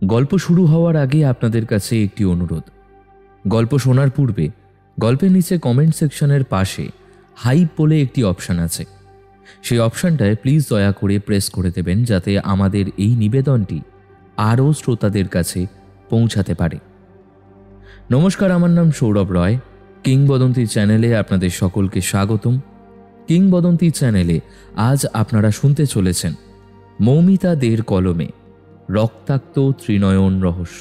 গল্প শুরু হওয়ার আগে আপনাদের কাছে একটি অনুরোধ। গল্প শোনার পূর্বে গল্পের নিচে কমেন্ট সেকশনের পাশে হাইপ বলে একটি অপশান আছে, সেই অপশানটায় প্লিজ দয়া করে প্রেস করে দেবেন, যাতে আমাদের এই নিবেদনটি আরও শ্রোতাদের কাছে পৌঁছাতে পারে। নমস্কার, আমার নাম সৌরভ রয়। কিংবদন্তি চ্যানেলে আপনাদের সকলকে স্বাগতম। কিংবদন্তি চ্যানেলে আজ আপনারা শুনতে চলেছেন মৌমিতা দের কলমে রক্তাক্ত ত্রিনয়ন রহস্য।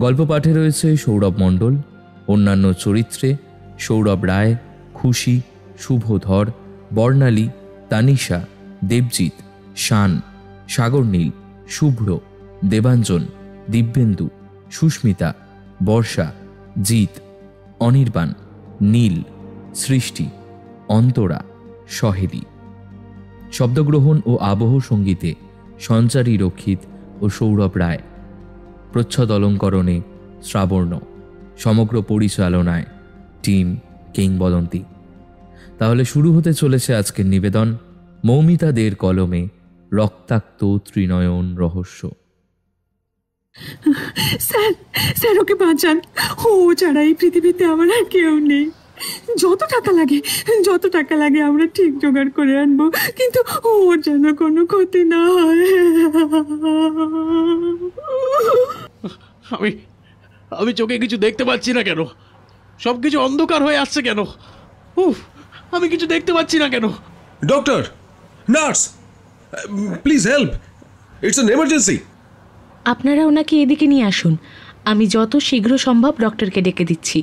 গল্প পাঠে রয়েছে সৌরভ মণ্ডল, অন্যান্য চরিত্রে সৌরভ রায়, খুশি, শুভধর, বর্ণালী, তানিশা, দেবজিৎ, শান, সাগরনীল, শুভ্র, দেবাঞ্জন, দিব্যেন্দু, সুস্মিতা, বর্ষা, জিৎ, অনির্বাণ, নীল, সৃষ্টি, অন্তরা, সহেলি। শব্দগ্রহণ ও আবহ সঙ্গীতে সঞ্চারী রক্ষিত ও সৌরভ রায়। প্রচ্ছদ অলঙ্করণে শ্রাবর্ণ। সমগ্র পরিচালনায় টিম কিংবদন্তি। তাহলে শুরু হতে চলেছে আজকের নিবেদন মৌমিতা দের কলমে রক্তাক্ত ত্রিনয়ন রহস্য। স্যার, স্যার ওকে বাঁচান। ও ছাড়া এই পৃথিবীতে আমার আর কেউ নেই। যত টাকা লাগে আমরা ঠিক জোগাড় করে আনবো, কিন্তু ওর যেন কোনো ক্ষতি না হয়। আমি চোখে কিছু দেখতে পাচ্ছি না কেন? সবকিছু অন্ধকার হয়ে আসছে কেন? আমি কিছু দেখতে পাচ্ছি না কেন? Doctor, nurse, please help, it's an emergency. আপনারা ওনাকে এদিকে নিয়ে আসুন, আমি যত শীঘ্র সম্ভব ডক্টরকে ডেকে দিচ্ছি।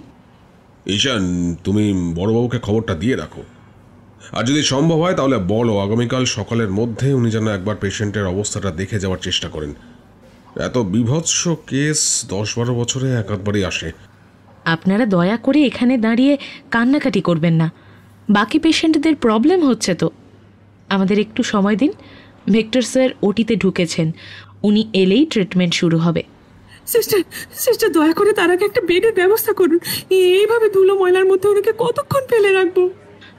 ঈশান, তুমি বড়বাবুকে খবরটা দিয়ে রাখো, আর যদি সম্ভব হয় তাহলে বলো আগামীকাল সকালের মধ্যে উনি যেন একবার পেশেন্টের অবস্থাটা দেখে যাওয়ার চেষ্টা করেন। এত বিভৎস কেস 10-12 বছরে একবারই আসে। আপনারা দয়া করে এখানে দাঁড়িয়ে কান্নাকাটি করবেন না, বাকি পেশেন্টদের প্রবলেম হচ্ছে তো। আমাদের একটু সময় দিন। ভিক্টর স্যার ওটিতে ঢুকেছেন, উনি এলেই ট্রিটমেন্ট শুরু হবে। সিস্টার দয়া করে তার আগে একটা বেডের ব্যবস্থা করুন। এইভাবে ধুলো ময়লার মধ্যে ওনাকে কতক্ষণ ফেলে রাখবো?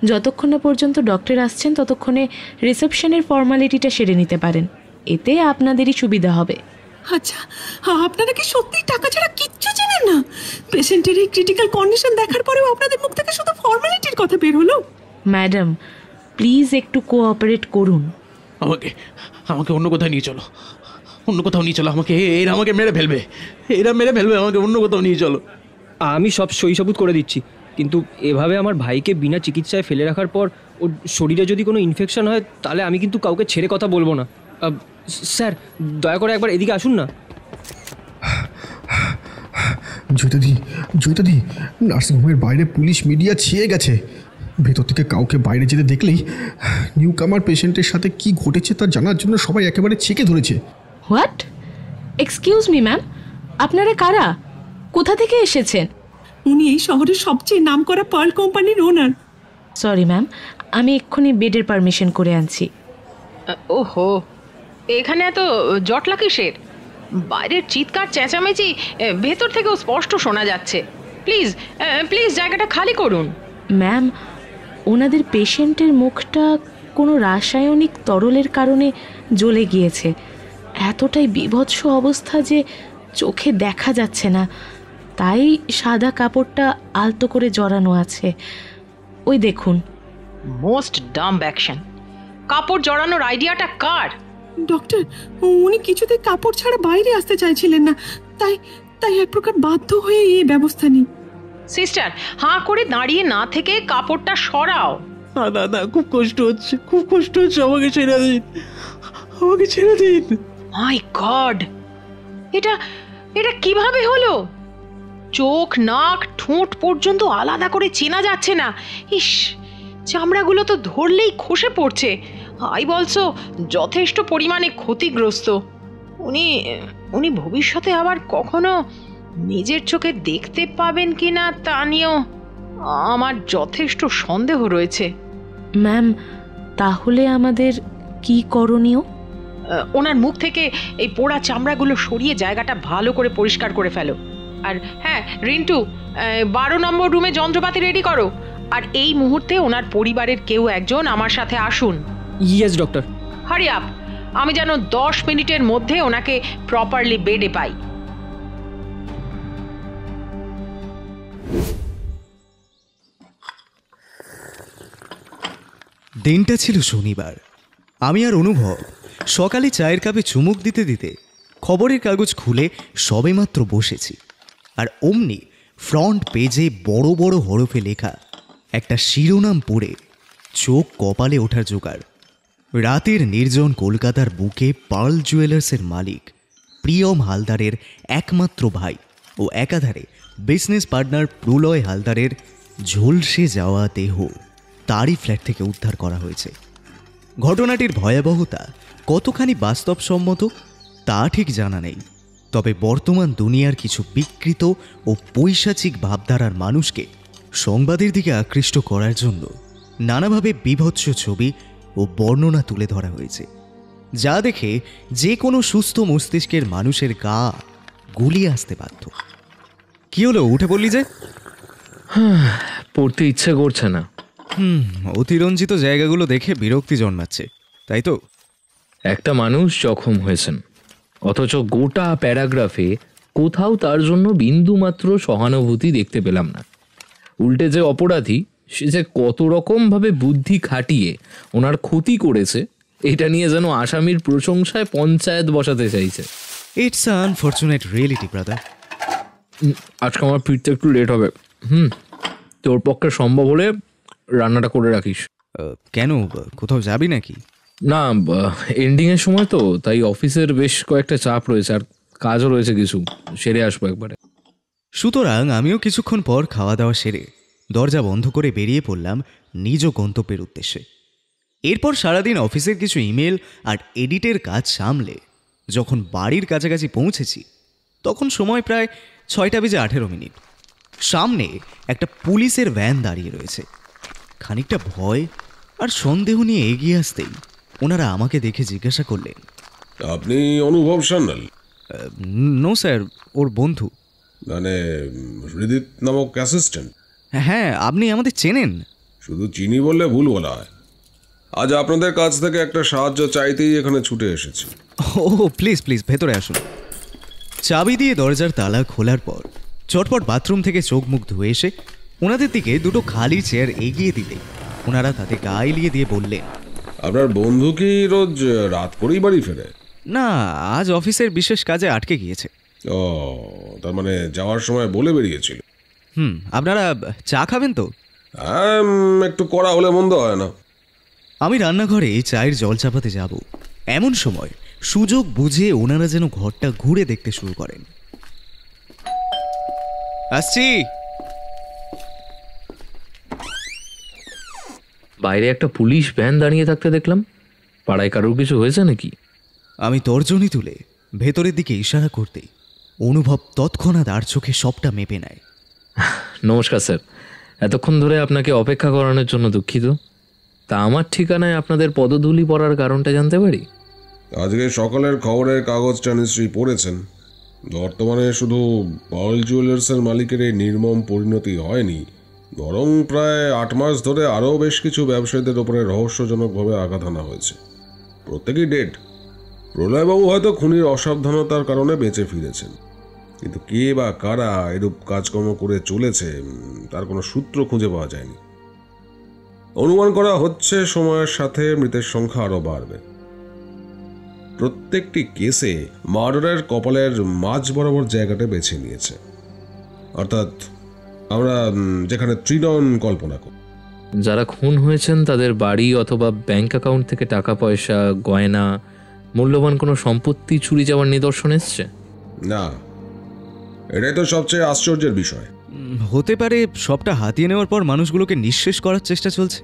যতক্ষণ না পর্যন্ত ডক্টর আসছেন ততক্ষণে রিসেপশনের ফর্মালিটিটা সেরে নিতে পারেন, এতে আপনাদেরই সুবিধা হবে। আচ্ছা, আপনারা কি সত্যি টাকা ছাড়া কিচ্ছু জানেন না? পেশেন্টের এই ক্রিটিক্যাল কন্ডিশন দেখার পরেও আপনাদের মুখ থেকে শুধু ফর্মালিটির কথা বের হলো। ম্যাডাম, প্লিজ একটু কোঅপারেট করুন। আমাকে অন্য কোথাও নিয়ে চলো, আমাকে মেরে ফেলবে, আমাকে অন্য কোথাও নিয়ে চলো। আমি সব সই-সাবুত করে দিচ্ছি, কিন্তু এভাবে আমার ভাইকে বিনা চিকিৎসায় ফেলে রাখার পর ওর শরীরে যদি কোনো ইনফেকশন হয় তাহলে আমি কিন্তু কাউকে ছেড়ে কথা বলবো না। স্যার, দয়া করে একবার এদিকে আসুন না। জয়িতাদি, নার্সিংহোমের বাইরে পুলিশ মিডিয়া ছেয়ে গেছে। ভেতর থেকে কাউকে বাইরে যেতে দেখলেই নিউ কামার পেশেন্টের সাথে কি ঘটেছে তা জানার জন্য সবাই একেবারে ছেকে ধরেছে। হোয়াট? এক্সকিউজ মি ম্যাম, আপনারা কারা? কোথা থেকে এসেছেন? উনি এই শহরের সবচেয়ে নামকরা পার্ল কোম্পানির ওনার। সরি ম্যাম, আমি এক্ষুনি বেডের পারমিশন করে আনছি। ওহো, এখানে এত জটলা কিসের? বাইরের চিৎকার চেঁচামেচি ভেতর থেকেও স্পষ্ট শোনা যাচ্ছে। প্লিজ প্লিজ জায়গাটা খালি করুন। ম্যাম, ওনাদের পেশেন্টের মুখটা কোনো রাসায়নিক তরলের কারণে জ্বলে গিয়েছে। এতটাই বিভৎস অবস্থা যে চোখে দেখা যাচ্ছে না, তাই সাদা কাপড়টা আলতো করে জড়ানো আছে। ওই দেখুন। Most dumb action. কাপড় জড়ানোর আইডিয়াটা কার? ডক্টর, উনি কিছুতেই কাপড় ছাড়া বাইরে আসতে চাইছিলেন না, তাই এক প্রকার বাধ্য হয়ে এই ব্যবস্থা নিই। সিস্টার, হাঁ করে দাঁড়িয়ে না থেকে কাপড়টা সরাও। দাদা, খুব কষ্ট হচ্ছে, আমাকে ছেড়ে দিন। মাই গড, এটা কিভাবে হলো? চোখ, নাক, ঠোঁট পর্যন্ত আলাদা করে চেনা যাচ্ছে না। ইস, চামড়াগুলো তো ধরলেই খসে পড়ছে। আইবলসও যথেষ্ট পরিমাণে ক্ষতিগ্রস্ত। উনি ভবিষ্যতে আবার কখনো নিজের চোখে দেখতে পাবেন কিনা তা নিয়েও আমার যথেষ্ট সন্দেহ রয়েছে। ম্যাম, তাহলে আমাদের কি করণীয়? ওনার মুখ থেকে এই পোড়া চামড়াগুলো সরিয়ে জায়গাটা ভালো করে পরিষ্কার করে ফেলো। আর হ্যাঁ রিন্টু, 12 নম্বর রুমে যন্ত্রপাতি রেডি করো। আর এই মুহূর্তে ওনার পরিবারের কেউ একজন আমার সাথে আসুন। Yes doctor. Hurry up. আমি যেন 10 মিনিটের মধ্যে ওনাকে প্রপারলি বেডে পাই। দিনটা ছিল শনিবার। আমি আর অনুভব সকালে চায়ের কাপে চুমুক দিতে দিতে খবরের কাগজ খুলে সবেমাত্র বসেছি, আর অমনি ফ্রন্ট পেজে বড় বড় হরফে লেখা একটা শিরোনাম পড়ে চোখ কপালে ওঠার জোগাড়। রাতের নির্জন কলকাতার বুকে পার্ল জুয়েলার্সের মালিক প্রিয়ম হালদারের একমাত্র ভাই ও একাধারে বিজনেস পার্টনার প্রলয় হালদারের ঝলসে যাওয়া দেহ তারই ফ্ল্যাট থেকে উদ্ধার করা হয়েছে। ঘটনাটির ভয়াবহতা কতখানি বাস্তবসম্মত তা ঠিক জানা নেই, তবে বর্তমান দুনিয়ার কিছু বিকৃত ও পৈশাচিক ভাবধারার মানুষকে সংবাদের দিকে আকৃষ্ট করার জন্য নানাভাবে বীভৎস ছবি ও বর্ণনা তুলে ধরা হয়েছে, যা দেখে যে কোনো সুস্থ মস্তিষ্কের মানুষের গা গুলিয়ে আসতে বাধ্য। কি হলো, উঠে পড়লি যে? পড়তে ইচ্ছে করছে না। অতিরঞ্জিত জায়গাগুলো দেখে বিরক্তি জন্মাচ্ছে, তাই তো? একটা মানুষ জখম হয়েছেন, অথচ গোটা প্যারাগ্রাফে কোথাও তার জন্য বিন্দুমাত্র সহানুভূতি দেখতে পেলাম না। উল্টে যে অপরাধী, সে যে কত রকমভাবে বুদ্ধি খাটিয়ে ওনার ক্ষতি করেছে, এটা নিয়ে যেন আসামির প্রশংসায় পঞ্চায়েত বসাতে চাইছে। It's unfortunate reality brother. আজকে আমার ফিরতে একটু লেট হবে। তোর পক্ষে সম্ভব হলে রান্নাটা করে রাখিস। কেন, কোথাও যাবি নাকি? না, এন্ডিংয়ের সময় তো, তাই অফিসের বেশ কয়েকটা চাপ রয়েছে, আর কাজও রয়েছে কিছু, সেরে আসবো একবারে। সুতরাং আমিও কিছুক্ষণ পর খাওয়া দাওয়া সেরে দরজা বন্ধ করে বেরিয়ে পড়লাম নিজ গন্তব্যের উদ্দেশ্যে। এরপর সারাদিন অফিসের কিছু ইমেল আর এডিটের কাজ সামলে যখন বাড়ির কাছাকাছি পৌঁছেছি, তখন সময় প্রায় 6:18। সামনে একটা পুলিশের ভ্যান দাঁড়িয়ে রয়েছে। খানিকটা ভয় আর সন্দেহ নিয়ে এগিয়ে আসতেই ওনারা আমাকে দেখে জিজ্ঞাসা করলেন, আপনি অনুভব সান্যাল? নো স্যার, ওর বন্ধু। মানে হৃদিত নামক অ্যাসিস্ট্যান্ট? হ্যাঁ, আপনি আমাদের চেনেন? শুধু চিনি বললে ভুল বলা হয়। আজ আপনাদের কাছ থেকে একটা সাহায্য চাইতেই এখানে ছুটে এসেছি। ও প্লিজ প্লিজ, ভেতরে আসুন। চাবি দিয়ে দরজার তালা খোলার পর চটপট বাথরুম থেকে চোখ মুখ ধুয়ে এসে ওনাদের দিকে দুটো খালি চেয়ার এগিয়ে দিতে ওনারা তাতে গা এলিয়ে দিয়ে বললেন, আপনার বন্ধু কি রোজ রাত করেই বাড়ি ফেরে? না, আজ অফিসের বিশেষ কাজে আটকে গিয়েছে। ও, তার মানে যাওয়ার সময় বলে বেরিয়েছিল। আপনারা চা খাবেন তো? হ্যাঁ, একটু কড়া হলে মন্দ হয় না। আমি রান্নাঘরে চায়ের জল চাপাতে যাব, এমন সময় সুযোগ বুঝে ওনারা যেন ঘরটা ঘুরে দেখতে শুরু করেন। আসছি। বাইরে একটা পুলিশ ভ্যান দাঁড়িয়ে থাকতে দেখলাম। পাড়ায় কারোর কিছু হয়েছে নাকি? আমি তর্জনী তুলে ভেতরের দিকে ইশারা করতেই অনুভব তৎক্ষণাৎ আর চোখে সবটা মেপে নেয়। নমস্কার স্যার, এতক্ষণ ধরে আপনাকে অপেক্ষা করানোর জন্য দুঃখিত। তা আমার ঠিকানায় আপনাদের পদধূলি পড়ার কারণটা জানতে পারি? আজকে সকালের খবরের কাগজটা নিশ্চয়ই পড়েছেন। বর্তমানে শুধু পার্ল জুয়েলার্সের মালিকের এই নির্মম পরিণতি হয়নি, বরং প্রায় 8 মাস ধরে আরও বেশ কিছু ব্যবসায়ীদের ওপরে রহস্যজনকভাবে আঘাত হানা হয়েছে। প্রত্যেকেই ডেড। প্রলয়বাবু হয়তো খুনির অসাবধানতার কারণে বেঁচে ফিরেছেন, কিন্তু কে বা কারা এরূপ কাজকর্ম করে চলেছে তার কোনো সূত্র খুঁজে পাওয়া যায়নি। অনুমান করা হচ্ছে সময়ের সাথে মৃতের সংখ্যা আরও বাড়বে। প্রত্যেকটি কেসে মার্ডারের কপালের মাঝ বরাবর জায়গাটা বেছে নিয়েছে, অর্থাৎ আমরা যেখানে ত্রিনয়ন কল্পনা করি। যারা খুন হয়েছেন তাদের বাড়ি অথবা ব্যাংক অ্যাকাউন্ট থেকে টাকা পয়সা, গয়না, মূল্যবান কোনো সম্পত্তি চুরি যাওয়ার নিদর্শন এসছে? না, এটাই তো সবচেয়ে আশ্চর্যের বিষয়। হতে পারে সবটা হাতিয়ে নেওয়ার পর মানুষগুলোকে নিঃশেষ করার চেষ্টা চলছে।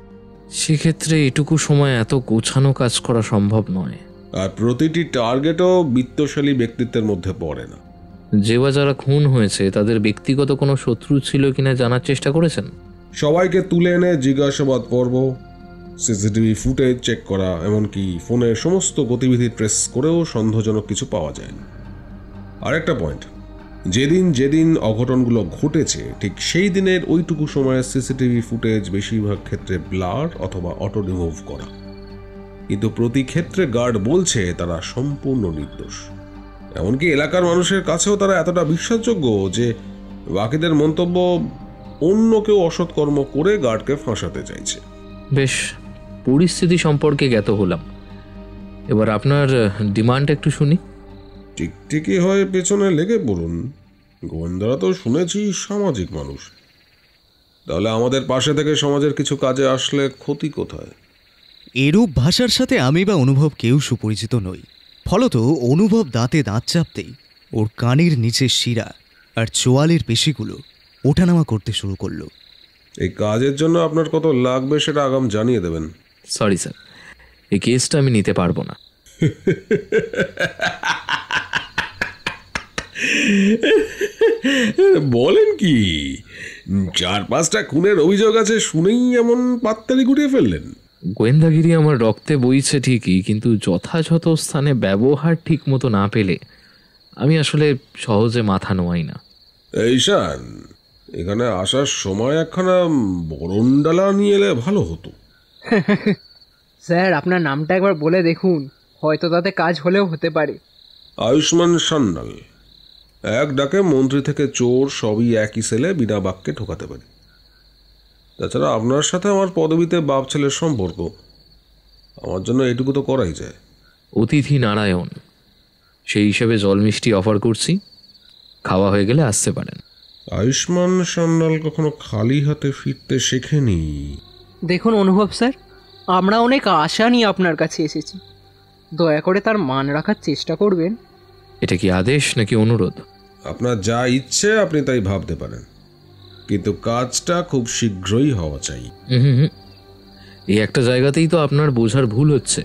সেক্ষেত্রে এটুকু সময় এত গোছানো কাজ করা সম্ভব নয়। আর প্রতিটি টার্গেটও বিত্তশালী ব্যক্তিত্বের মধ্যে পড়ে না। যে বা যারা খুন হয়েছে তাদের ব্যক্তিগত কোনো শত্রু ছিল কিনা জানার চেষ্টা করেছেন? সবাইকে তুলে এনে জিজ্ঞাসাবাদ পর্ব, সিসিটিভি ফুটেজ চেক করা, এমনকি ফোনের সমস্ত গতিবিধি ট্রেস করেও সন্দেহজনক কিছু পাওয়া যায়নি। আরেকটা পয়েন্ট, যেদিন অঘটনগুলো ঘটেছে ঠিক সেই দিনের ওইটুকু সময়ের সিসিটিভি ফুটেজ বেশিরভাগ ক্ষেত্রে ব্লার অথবা অটো রিমুভ করা। কিন্তু প্রতি ক্ষেত্রে গার্ড বলছে তারা সম্পূর্ণ নির্দোষ। এমনকি এলাকার মানুষের কাছেও তারা এতটা বিশ্বাসযোগ্য যে বাকিদের মন্তব্য অন্য কেউ অসৎকর্ম করে গার্ডকে ফাঁসাতে চাইছে। বেশ, পরিস্থিতি সম্পর্কে জ্ঞাত হলাম। এবার আপনার ডিমান্ড একটু শুনি। টিকটিকি হয়ে পেছনে লেগে পড়ুন। গোয়েন্দারা তো শুনেছি সামাজিক মানুষ, তাহলে আমাদের পাশে থেকে সমাজের কিছু কাজে আসলে ক্ষতি কোথায়? এরূপ ভাষার সাথে আমি বা অনুভব কেউ সুপরিচিত নই। ফলত অনুভব দাঁতে দাঁত চাপতেই ওর কানের নিচের শিরা আর চোয়ালের পেশিগুলো ওঠানামা করতে শুরু করলো। এই কাজের জন্য আপনার কত লাগবে সেটা আগাম জানিয়ে দেবেন। সরি স্যার, এই কেসটা আমি নিতে পারবো না। বলেন কি? 4-5টা খুনের অভিযোগ আছে শুনেই এমন পাত্তালি গুটিয়ে ফেললেন? গোয়েন্দাগিরি আমার রক্তে বইছে ঠিকই, কিন্তু যথাযথ স্থানে ব্যবহার ঠিক মতো না পেলে আমি আসলে সহজে মাথা নোয়াই না। ঈশান, এখানে আসার সময় একখানা বরণডালা নিয়ে এলে ভালো হতো। স্যার, আপনার নামটা একবার বলে দেখুন, হয়তো তাতে কাজ হলেও হতে পারে। আয়ুষ্মান সান্যাল। এক ডাকে মন্ত্রী থেকে চোর সবই একই সেলে বিনা বাক্যে ঠোকাতে পারি। তাছাড়া আপনার সাথে আমার পদবিতে বাপ ছেলের সম্পর্ক, আমার জন্য এটুকু তো করাই যায়। অতিথি নারায়ণ, সেই হিসেবে জল মিষ্টি অফার করছি, খাওয়া হয়ে গেলে আসতে পারেন। আয়ুষ্মান সান্যাল কখনো খালি হাতে ফিরতে শেখেনি। দেখুন অনুভব স্যার, আমরা অনেক আশা নিয়ে আপনার কাছে এসেছি, দয়া করে তার মান রাখার চেষ্টা করবেন। এটা কি আদেশ নাকি অনুরোধ? আপনার যা ইচ্ছে আপনি তাই ভাবতে পারেন, কিন্তু কাজটা খুব শীঘ্রই হওয়া চাই। এই একটা জায়গাতেই তো আপনার বোঝার ভুল হচ্ছে।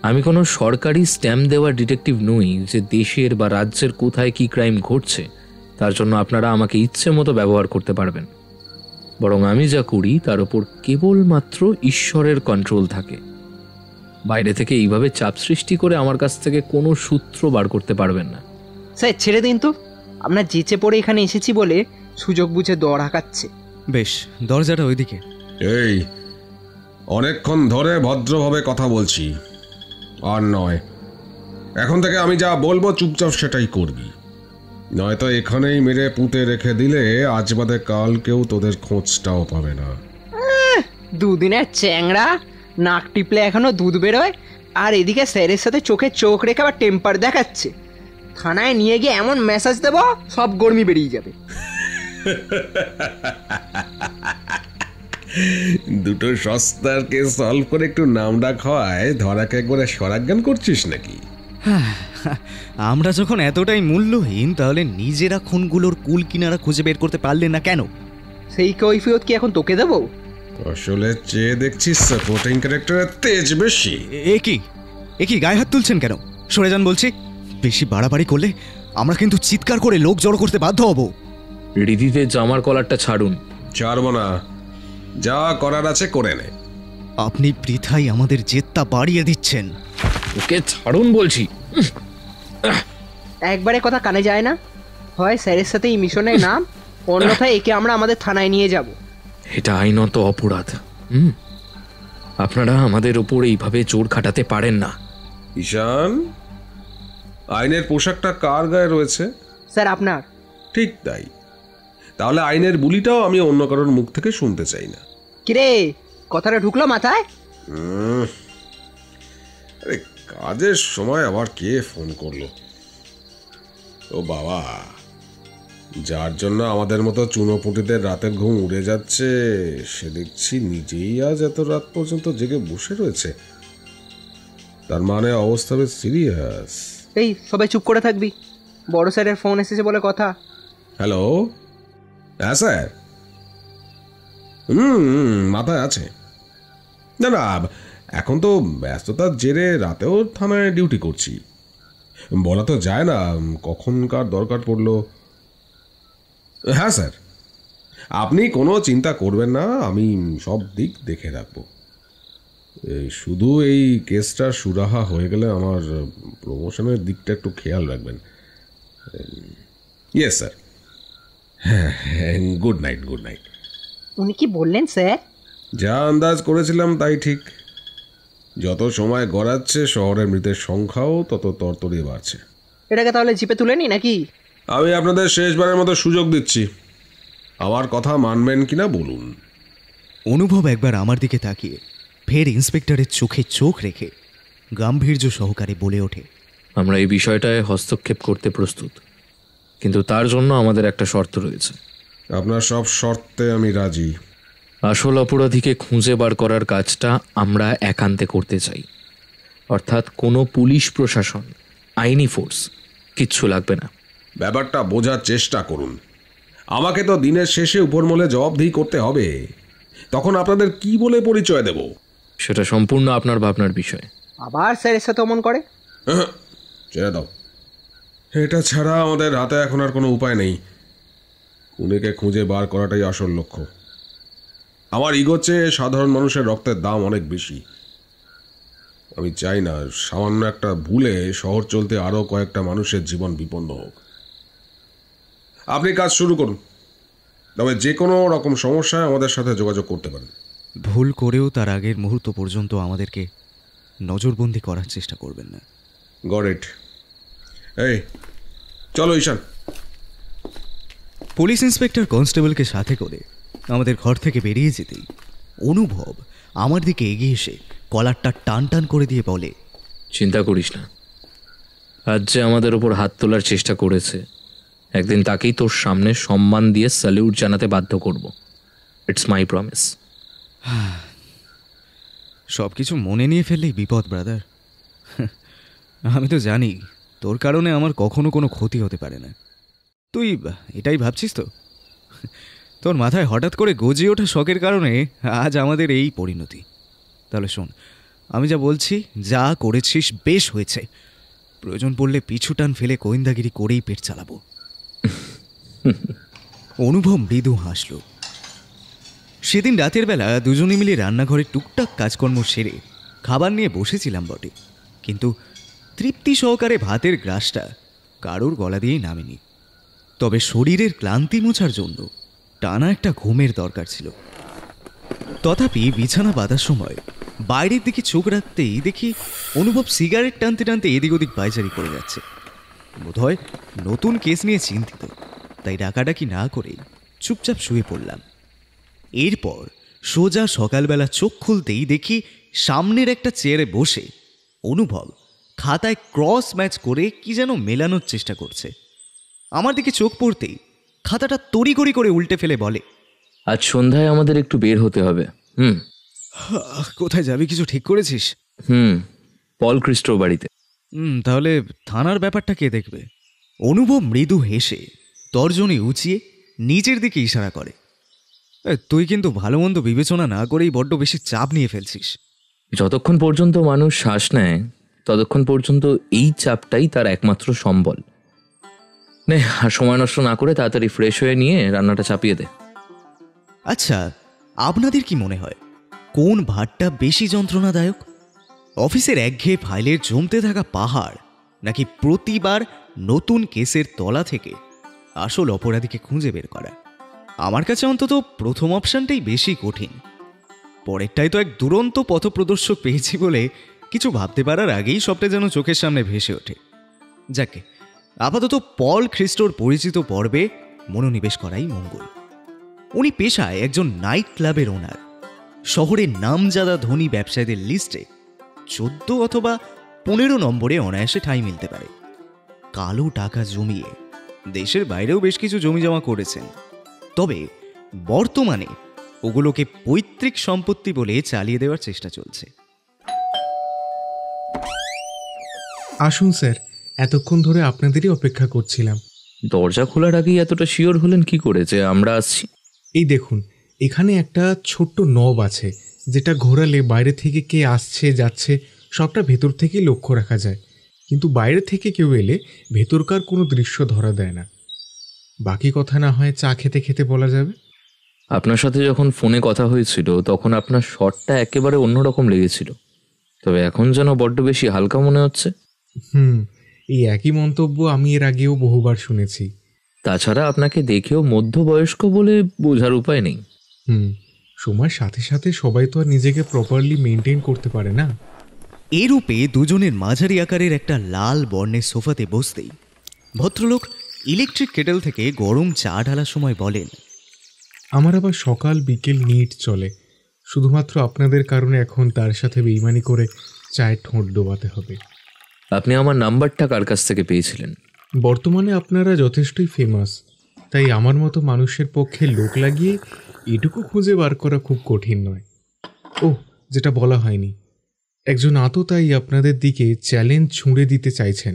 আমি কোনো সরকারি স্ট্যাম্প দেওয়া ডিটেকটিভ নই যে দেশের বা রাজ্যের কোথায় কি ক্রাইম ঘটছে তার জন্য আপনারা আমাকে ইচ্ছে মতো ব্যবহার করতে পারবেন। বরং আমি যা করি তার উপর কেবলমাত্র ঈশ্বরের কন্ট্রোল থাকে। বাইরে থেকে এইভাবে চাপ সৃষ্টি করে আমার কাছ থেকে কোনো সূত্র বার করতে পারবেন না। স্যার ছেড়ে দিন তো, আপনার যেচে পড়ে এখানে এসেছি বলে সুযোগ বুঝে দর হাঁকাচ্ছে। বেশ, দরজাটা ওইদিকে। এই, অনেকক্ষণ ধরে ভদ্রভাবে কথা বলছি, আর নয়। এখন থেকে আমি যা বলবো চুপচাপ সেটাই করবি, নয়তো এখানেই মেরে পুঁতে রেখে দিলে আজ বাদে কাল কেউ তোদের খোঁজটাও পাবে না। দুদিনের চ্যাংড়া, নাক টিপলে এখনো দুধ বেরোয়, আর এদিকে স্যারের সাথে চোখে চোখ রেখে আবার টেম্পার দেখাচ্ছে। থানায় নিয়ে গিয়ে এমন মেসেজ দেবো সব গরমি বেরিয়ে যাবে। দুটো সস্তার কেস সলভ করে একটু নাম ডাক হওয়ায় ধরাকে একবারে স্বরাজ্ঞান করছিস নাকি? আমরা যখন এতটাই মূল্যহীন, তাহলে নিজেরা খুনগুলোর কুল কিনারা খুঁজে বের করতে পারলেন না কেন? সেই কৈফিয়ত কি এখন তোকে দেবো? আসলে চেয়ে দেখছিস সাপোর্টিং ক্যারেক্টারের তেজ বেশি। এ কি গায়ে হাত তুলছেন কেন? সরে যান বলছি। বেশি বাড়াবাড়ি করলে আমরা কিন্তু চিৎকার করে লোক জড়ো করতে বাধ্য হব। রিদিতে জামার কলারটা ছাড়ুন। ছাড়বো না, যা করার আছে করে নে। আপনি বৃথাই আমাদের জেদটা বাড়িয়ে দিচ্ছেন। ওকে ছাড়ুন বলছি। একবারে কথা কানে যায় না, হয় স্যারের সাথে এই মিশনে নাম, অন্যথায় একে আমরা আমাদের থানায় নিয়ে যাব। এটা আইনত অপরাধ। আপনারা আমাদের ওপর এইভাবে জোর খাটাতে পারেন না। ঈশান, আইনের পোশাকটা কার গায়ে রয়েছে? স্যার আপনার। ঠিক তাই, তাহলে আইনের বুলিটাও আমি অন্য কারোর মুখ থেকে শুনতে চাই না। কিরে, কথাটা ঢুকলো মাথায়? আরে কাজের সময় আবার কে ফোন করলো? ও বাবা, যার জন্য আমাদের মতো চুনোপুটিদের রাতের ঘুম উড়ে যাচ্ছে সে দেখছি নিজেই আজ এত রাত পর্যন্ত জেগে বসে রয়েছে। তার মানে অবস্থা বেশ সিরিয়াস। এই সবাই চুপ করে থাকবি, বড় স্যারের ফোন এসেছে বলে কথা। হ্যালো, হ্যাঁ স্যার। মাথায় আছে। না না, এখন তো ব্যস্ততার জেরে রাতেও থানায় ডিউটি করছি, বলা তো যায় না কখন কার দরকার পড়লো। হ্যাঁ স্যার, আপনি কোনো চিন্তা করবেন না, আমি সব দিক দেখে রাখবো। শুধু এই কেসটা সুরাহা হয়ে গেলে আমার প্রমোশনের দিকটা একটু খেয়াল রাখবেন। Yes sir. হ্যাঁ, গুড নাইট। Good night. উনি কি বললেন স্যার? যা আন্দাজ করেছিলাম তাই ঠিক। যত সময় গড়াচ্ছে শহরের মৃতের সংখ্যাও তত তরতরিয়ে বাড়ছে। এটাকে তাহলে জিপে তুলে নি নাকি? আমি আপনাদের শেষবারের মতো সুযোগ দিচ্ছি, আমার কথা মানবেন কিনা বলুন। অনুভব একবার আমার দিকে তাকিয়ে ফের ইন্সপেক্টরের চোখে চোখ রেখে গাম্ভীর্য সহকারে বলে ওঠে, আমরা এই বিষয়টায় হস্তক্ষেপ করতে প্রস্তুত, কিন্তু তার জন্য আমাদের একটা শর্ত রয়েছে। আপনার সব শর্তে আমি রাজি। আসল অপরাধীকে খুঁজে বার করার কাজটা আমরা একান্তে করতে চাই, অর্থাৎ কোনো পুলিশ প্রশাসন, আইনি ফোর্স কিচ্ছু লাগবে না। ব্যাপারটা বোঝার চেষ্টা করুন। আমাকে তো দিনের শেষে উপরমহলে জবাবদিহি করতে হবে, তখন আপনাদের কি বলে পরিচয় দেব? সেটা সম্পূর্ণ আপনার ভাবনার বিষয়। আবার স্যারের সাথে অমন করে? ছেড়ে দাও, এটা ছাড়া আমাদের হাতে এখন আর কোনো উপায় নেই। খুনিকে খুঁজে বার করাটাই আসল লক্ষ্য। আমার ইগোর চেয়ে সাধারণ মানুষের রক্তের দাম অনেক বেশি। আমি চাই না সামান্য একটা ভুলে শহর চলতে আরও কয়েকটা মানুষের জীবন বিপন্ন হোক। আপনি কাজ শুরু করুন, তবে যে কোনো রকম সমস্যায় আমাদের সাথে যোগাযোগ করতে পারেন। ভুল করেও তার আগের মুহূর্ত পর্যন্ত আমাদেরকে নজরবন্দি করার চেষ্টা করবেন না। Got it. এই চলো ঈশান। পুলিশ ইন্সপেক্টর কনস্টেবলকে সাথে করে আমাদের ঘর থেকে বেরিয়ে যেতেই অনুভব আমার দিকে এগিয়ে এসে কলারটা টান টান করে দিয়ে বলে, চিন্তা করিস না, আজ যে আমাদের ওপর হাত তোলার চেষ্টা করেছে, একদিন তাকেই তোর সামনে সম্মান দিয়ে স্যালিউট জানাতে বাধ্য করব। It's my promise. সব কিছু মনে নিয়ে ফেললেই বিপদ ব্রাদার। আমি তো জানি তোর কারণে আমার কখনো কোনো ক্ষতি হতে পারে না। তুই এটাই ভাবছিস তো? তোর মাথায় হঠাৎ করে গজিয়ে ওঠা শখের কারণে আজ আমাদের এই পরিণতি। তাহলে শোন, আমি যা বলছি, যা করেছিস বেশ হয়েছে। প্রয়োজন পড়লে পিছু টান ফেলে গোয়েন্দাগিরি করেই পেট চালাবো। অনুভব মৃদু হাসল। সেদিন রাতের বেলা দুজনে মিলে রান্নাঘরে টুকটাক কাজকর্ম সেরে খাবার নিয়ে বসেছিলাম বটে, কিন্তু তৃপ্তি সহকারে ভাতের গ্রাসটা কারোর গলা দিয়েই নামেনি। তবে শরীরের ক্লান্তি মোছার জন্য টানা একটা ঘুমের দরকার ছিল। তথাপি বিছানা বাঁধার সময় বাইরের দিকে চোখ রাখতেই দেখি অনুভব সিগারেট টানতে টানতে এদিক ওদিক পায়চারি করে যাচ্ছে। বোধহয় নতুন কেস নিয়ে চিন্তিত, তাই ডাকাডাকি না করেই চুপচাপ শুয়ে পড়লাম। এরপর সোজা সকালবেলা চোখ খুলতেই দেখি সামনের একটা চেয়ারে বসে অনুভব খাতায় ক্রস ম্যাচ করে কি যেন মেলানোর চেষ্টা করছে। আমার দিকে চোখ পড়তেই খাতাটা তড়িঘড়ি করে উল্টে ফেলে বলে, আজ সন্ধ্যায় আমাদের একটু বের হতে হবে। কোথায় যাবি, কিছু ঠিক করেছিস? পল ক্রিস্টোর বাড়িতে। তাহলে থানার ব্যাপারটা কে দেখবে? অনুভব মৃদু হেসে তর্জনী উঁচিয়ে নিচের দিকে ইশারা করে। তুই কিন্তু ভালো মন্দ বিবেচনা না করেই বড্ড বেশি চাপ নিয়ে ফেলছিস। যতক্ষণ পর্যন্ত মানুষ শ্বাস নেয় ততক্ষণ পর্যন্ত এই চাপটাই তার একমাত্র সম্বল। নে, আর সময় নষ্ট না করে তাড়াতাড়ি ফ্রেশ হয়ে নিয়ে রান্নাটা চাপিয়ে দে। আচ্ছা, আপনাদের কি মনে হয় কোন ভাতটা বেশি যন্ত্রণাদায়ক? অফিসের একঘেয়ে ফাইলের জমতে থাকা পাহাড়, নাকি প্রতিবার নতুন কেসের তলা থেকে আসল অপরাধীকে খুঁজে বের করা? আমার কাছে অন্তত প্রথম অপশানটাই বেশি কঠিন। পরেরটাই তো এক দুরন্ত পথপ্রদর্শক পেয়েছি বলে কিছু ভাবতে পারার আগেই সবটা যেন চোখের সামনে ভেসে ওঠে। যাকে আপাতত পল খ্রিস্টোর পরিচিত পর্বে মনোনিবেশ করাই মঙ্গল। উনি পেশায় একজন নাইট ক্লাবের ওনার। শহরের নামজাদা ধনী ব্যবসায়ীদের লিস্টে 14 অথবা 15 নম্বরে অনায়াসে ঠাঁই মিলতে পারে। কালো টাকা জমিয়ে দেশের বাইরেও বেশ কিছু জমি জমা করেছেন, তবে বর্তমানে ওগুলোকে পৈতৃক সম্পত্তি বলে চালিয়ে দেওয়ার চেষ্টা চলছে। আসুন স্যার, এতক্ষণ ধরে আপনাদেরই অপেক্ষা করছিলাম। দরজা খোলার আগেই এতটা শিওর হলেন কি করে যে আমরা আসছি? এই দেখুন, এখানে একটা ছোট্ট নব আছে, যেটা ঘোরালে বাইরে থেকে কে আসছে যাচ্ছে সবটা ভেতর থেকেই লক্ষ্য রাখা যায়, কিন্তু বাইরে থেকে কেউ এলে ভেতরকার কোনো দৃশ্য ধরা দেয় না। বাকি কথা না হয় চা খেতে খেতে বলা যাবে। আপনার সাথে যখন ফোনে কথা হয়েছিল তখন আপনার শটটা একেবারে অন্যরকম লেগেছিল, তবে এখন যেন বড্ড বেশি হালকা মনে হচ্ছে। এই একই মন্তব্য আমি এর আগেও বহুবার শুনেছি। তাছাড়া আপনাকে দেখেও মধ্যবয়স্ক বলে বোঝার উপায় নেই। সময়ের সাথে সাথে সবাই তো আর নিজেকে প্রপারলি মেনটেন করতে পারে না। এরূপে দুজনের মাঝারি আকারের একটা লাল বর্ণের সোফাতে বসতেই ভদ্রলোক ইলেকট্রিক কেটেল থেকে গরম চা ঢালার সময় বলেন, আমার আবার সকাল বিকেল নিট চলে, শুধুমাত্র আপনাদের কারণে এখন তার সাথে বেইমানি করে চায়ের ঠোঁট ডোবাতে হবে। আপনি আমার নাম্বারটা কার কাছ থেকে পেয়েছিলেন? বর্তমানে আপনারা যথেষ্টই ফেমাস, তাই আমার মতো মানুষের পক্ষে লোক লাগিয়ে এটুকু খুঁজে বার করা খুব কঠিন নয়। ও, যেটা বলা হয়নি, একজন আততায়ী আপনাদের দিকে চ্যালেঞ্জ ছুঁড়ে দিতে চাইছেন।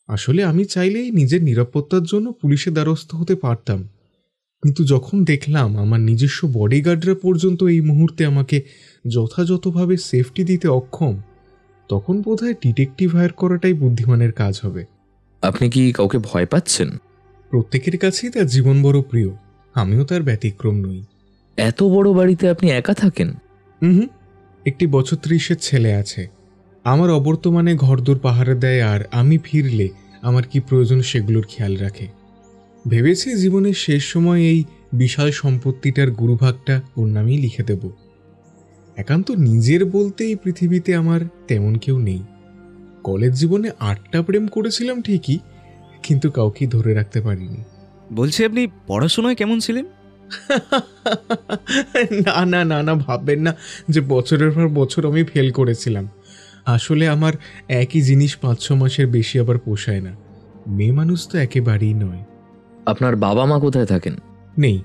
আসলে আমি চাইলেই নিজের নিরাপত্তার জন্য পুলিশের দ্বারস্থ হতে পারতাম, কিন্তু যখন দেখলাম আমার নিজস্ব বডিগার্ডরা পর্যন্ত এই মুহূর্তে আমাকে যথাযথভাবে সেফটি দিতে অক্ষম, তখন বোধহয় ডিটেকটিভ হায়ার করাটাই বুদ্ধিমানের কাজ হবে। আপনি কি কাউকে ভয় পাচ্ছেন? প্রত্যেকের কাছেই তার জীবন বড় প্রিয়, আমিও তার ব্যতিক্রম নই। এত বড় বাড়িতে আপনি একা থাকেন? একটি বছর 30-এর ছেলে আছে, আমার অবর্তমানে ঘরদোর পাহারা দেয়, আর আমি ফিরলে আমার কি প্রয়োজন সেগুলোর খেয়াল রাখে। ভেবেছি জীবনের শেষ সময় এই বিশাল সম্পত্তিটার গুরুভাগটা ওর নামেই লিখে দেব। একান্ত নিজের বলতে এই পৃথিবীতে আমার তেমন কেউ নেই। কলেজ জীবনে 8টা প্রেম করেছিলাম ঠিকই, কিন্তু কাউকে ধরে রাখতে পারিনি। বলছি, আপনি পড়াশোনায় কেমন ছিলেন? না না না না, ভাববেন না যে বছরের পর বছর আমি ফেল করেছিলাম। আসলে আমার একই জিনিস 5-6 মাসের বেশি আবার পোষায় না। মেয়ে মানুষ তো একেবারেই নয়। আপনার বাবা মা কোথায় থাকেন? নেই,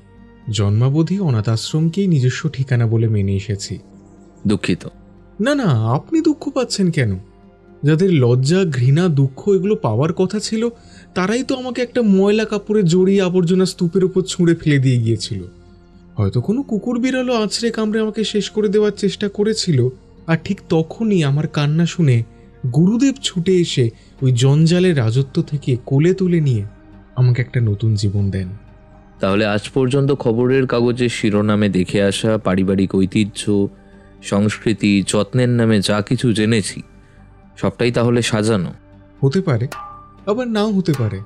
জন্মাবধি অনাথ আশ্রমকেই নিজস্ব ঠিকানা বলে মেনে এসেছি। দুঃখিত। না না, আপনি দুঃখ পাচ্ছেন কেন? যাদের লজ্জা, ঘৃণা, দুঃখ এগুলো পাওয়ার কথা ছিল, তারাই তো আমাকে একটা ময়লা কাপড়ে জড়িয়ে আবর্জনা স্তূপের উপর ছুঁড়ে ফেলে দিয়ে গিয়েছিল। হয়তো কোনো কুকুর বিড়ালও আছড়ে কামড়ে আমাকে শেষ করে দেওয়ার চেষ্টা করেছিল, আর ঠিক তখনই আমার কান্না শুনে গুরুদেব ছুটে এসে ওই জঞ্জালের রাজত্ব থেকে কোলে তুলে নিয়ে আমাকে একটা নতুন জীবন দেন। তাহলে আজ পর্যন্ত খবরের কাগজের শিরোনামে দেখে আসা পারিবারিক ঐতিহ্য, সংস্কৃতি, যত্নের নামে যা কিছু জেনেছি সবটাই তাহলে সাজানো? হতে পারে, আবার নাও হতে পারে।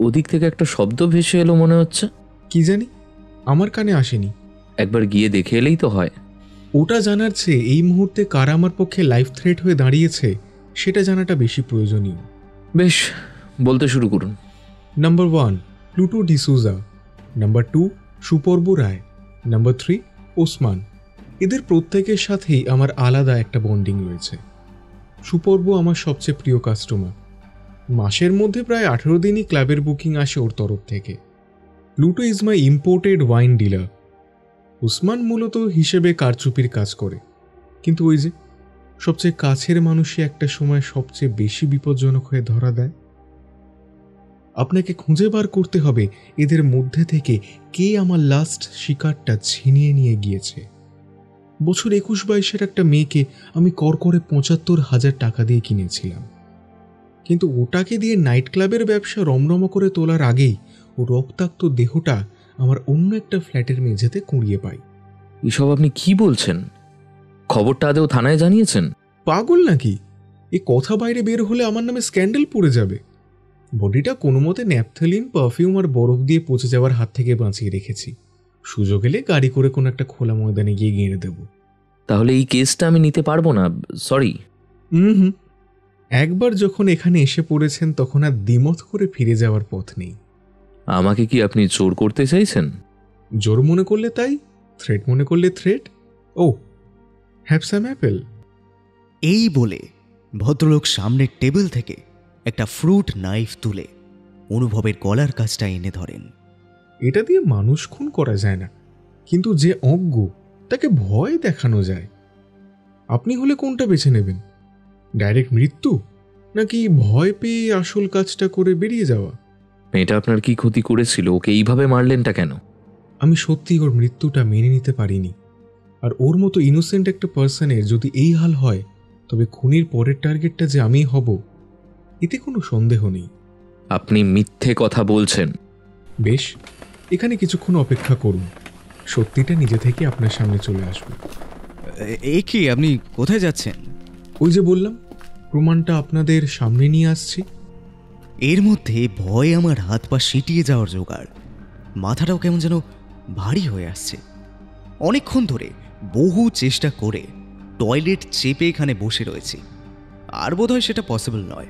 ওদিক থেকে একটা শব্দ ভেসে এলো মনে হচ্ছে। কি জানি, আমার কানে আসেনি। একবার গিয়ে দেখে এলেই তো হয়। ওটা জানার চেয়ে এই মুহূর্তে কারা আমার পক্ষে লাইফ থ্রেট হয়ে দাঁড়িয়েছে সেটা জানাটা বেশি প্রয়োজনীয়। বেশ, বলতে শুরু করুন। Number 1, Pluto D'Souza. নাম্বার 2, সুপর্ব রায়। নাম্বার 3, ওসমান। এদের প্রত্যেকের সাথেই আমার আলাদা একটা বন্ডিং রয়েছে। সুপর্ব আমার সবচেয়ে প্রিয় কাস্টমার। মাসের মধ্যে প্রায় 18 দিনই ক্লাবের বুকিং আসে ওর তরফ থেকে। Pluto is my imported wine dealer. Osman মূলত হিসেবে কারচুপির কাজ করে, কিন্তু ওই যে সবচেয়ে কাছের মানুষই একটা সময় সবচেয়ে বেশি বিপজ্জনক হয়ে ধরা দেয়। আপনাকে খুঁজে বার করতে হবে এদের মধ্যে থেকে কে আমার লাস্ট শিকারটা ছিনিয়ে নিয়ে গিয়েছে। বছর 21-22-এর একটা মেয়েকে আমি করকরে 75,000 টাকা দিয়ে কিনেছিলাম, কিন্তু ওটাকে দিয়ে নাইট ক্লাবের ব্যবসা রমরমা করে তোলার আগেই ও রক্তাক্ত দেহটা আমার অন্য একটা ফ্ল্যাটের মেঝেতে কুড়িয়ে পাই। এসব আপনি কি বলছেন? খবরটা আদেও থানায় জানিয়েছেন? পাগল নাকি? এ কথা বাইরে বের হলে আমার নামে স্ক্যান্ডেল পড়ে যাবে। বডিটা কোনো মতে ন্যাপথলিন, পারফিউম আর বরফ দিয়ে পচে যাওয়ার হাত থেকে বাঁচিয়ে রেখেছি। সুযোগ এলে গাড়ি করে কোনো একটা খোলা ময়দানে গিয়ে গেঁড়ে দেব। তাহলে এই কেসটা আমি নিতে পারবো না, সরি। একবার যখন এখানে এসে পড়েছেন তখন আর দ্বিমত করে ফিরে যাওয়ার পথ নেই। আমাকে কি আপনি জোর করতে চাইছেন? জোর মনে করলে তাই, থ্রেট মনে করলে threat. Oh, have some apple. এই বলে ভদ্রলোক সামনের টেবিল থেকে একটা ফ্রুট নাইফ তুলে অনুভবের গলার কাছটা এনে ধরেন। এটা দিয়ে মানুষ খুন করা যায় না, কিন্তু যে অজ্ঞ তাকে ভয় দেখানো যায়। আপনি হলে কোনটা বেছে নেবেন? ডাইরেক্ট মৃত্যু, নাকি ভয় পেয়ে আসল কাজটা করে বেরিয়ে যাওয়া? মেয়েটা আপনার কি ক্ষতি করেছিল? ওকে এইভাবে মারলেনটা কেন? আমি সত্যি ওর মৃত্যুটা মেনে নিতে পারিনি, আর ওর মতো ইনোসেন্ট একটা পার্সনের যদি এই হাল হয়, তবে খুনির পরের টার্গেটটা যে আমিই হব এতে কোনো সন্দেহ নেই। আপনি মিথ্যে কথা বলছেন। বেশ, এখানে কিছুক্ষণ অপেক্ষা করুন, সত্যিটা নিজে থেকে আপনার সামনে চলে আসবে। এ কি, আপনি কোথায় যাচ্ছেন? ওই যে বললাম, প্রমাণটা আপনাদের সামনে নিয়ে আসছি। এর মধ্যে ভয় আমার হাত পা সিটিয়ে যাওয়ার জোগাড়। মাথাটাও কেমন যেন ভারী হয়ে আসছে। অনেকক্ষণ ধরে বহু চেষ্টা করে টয়লেট চেপে এখানে বসে রয়েছি, আর বোধহয় সেটা পসিবল নয়।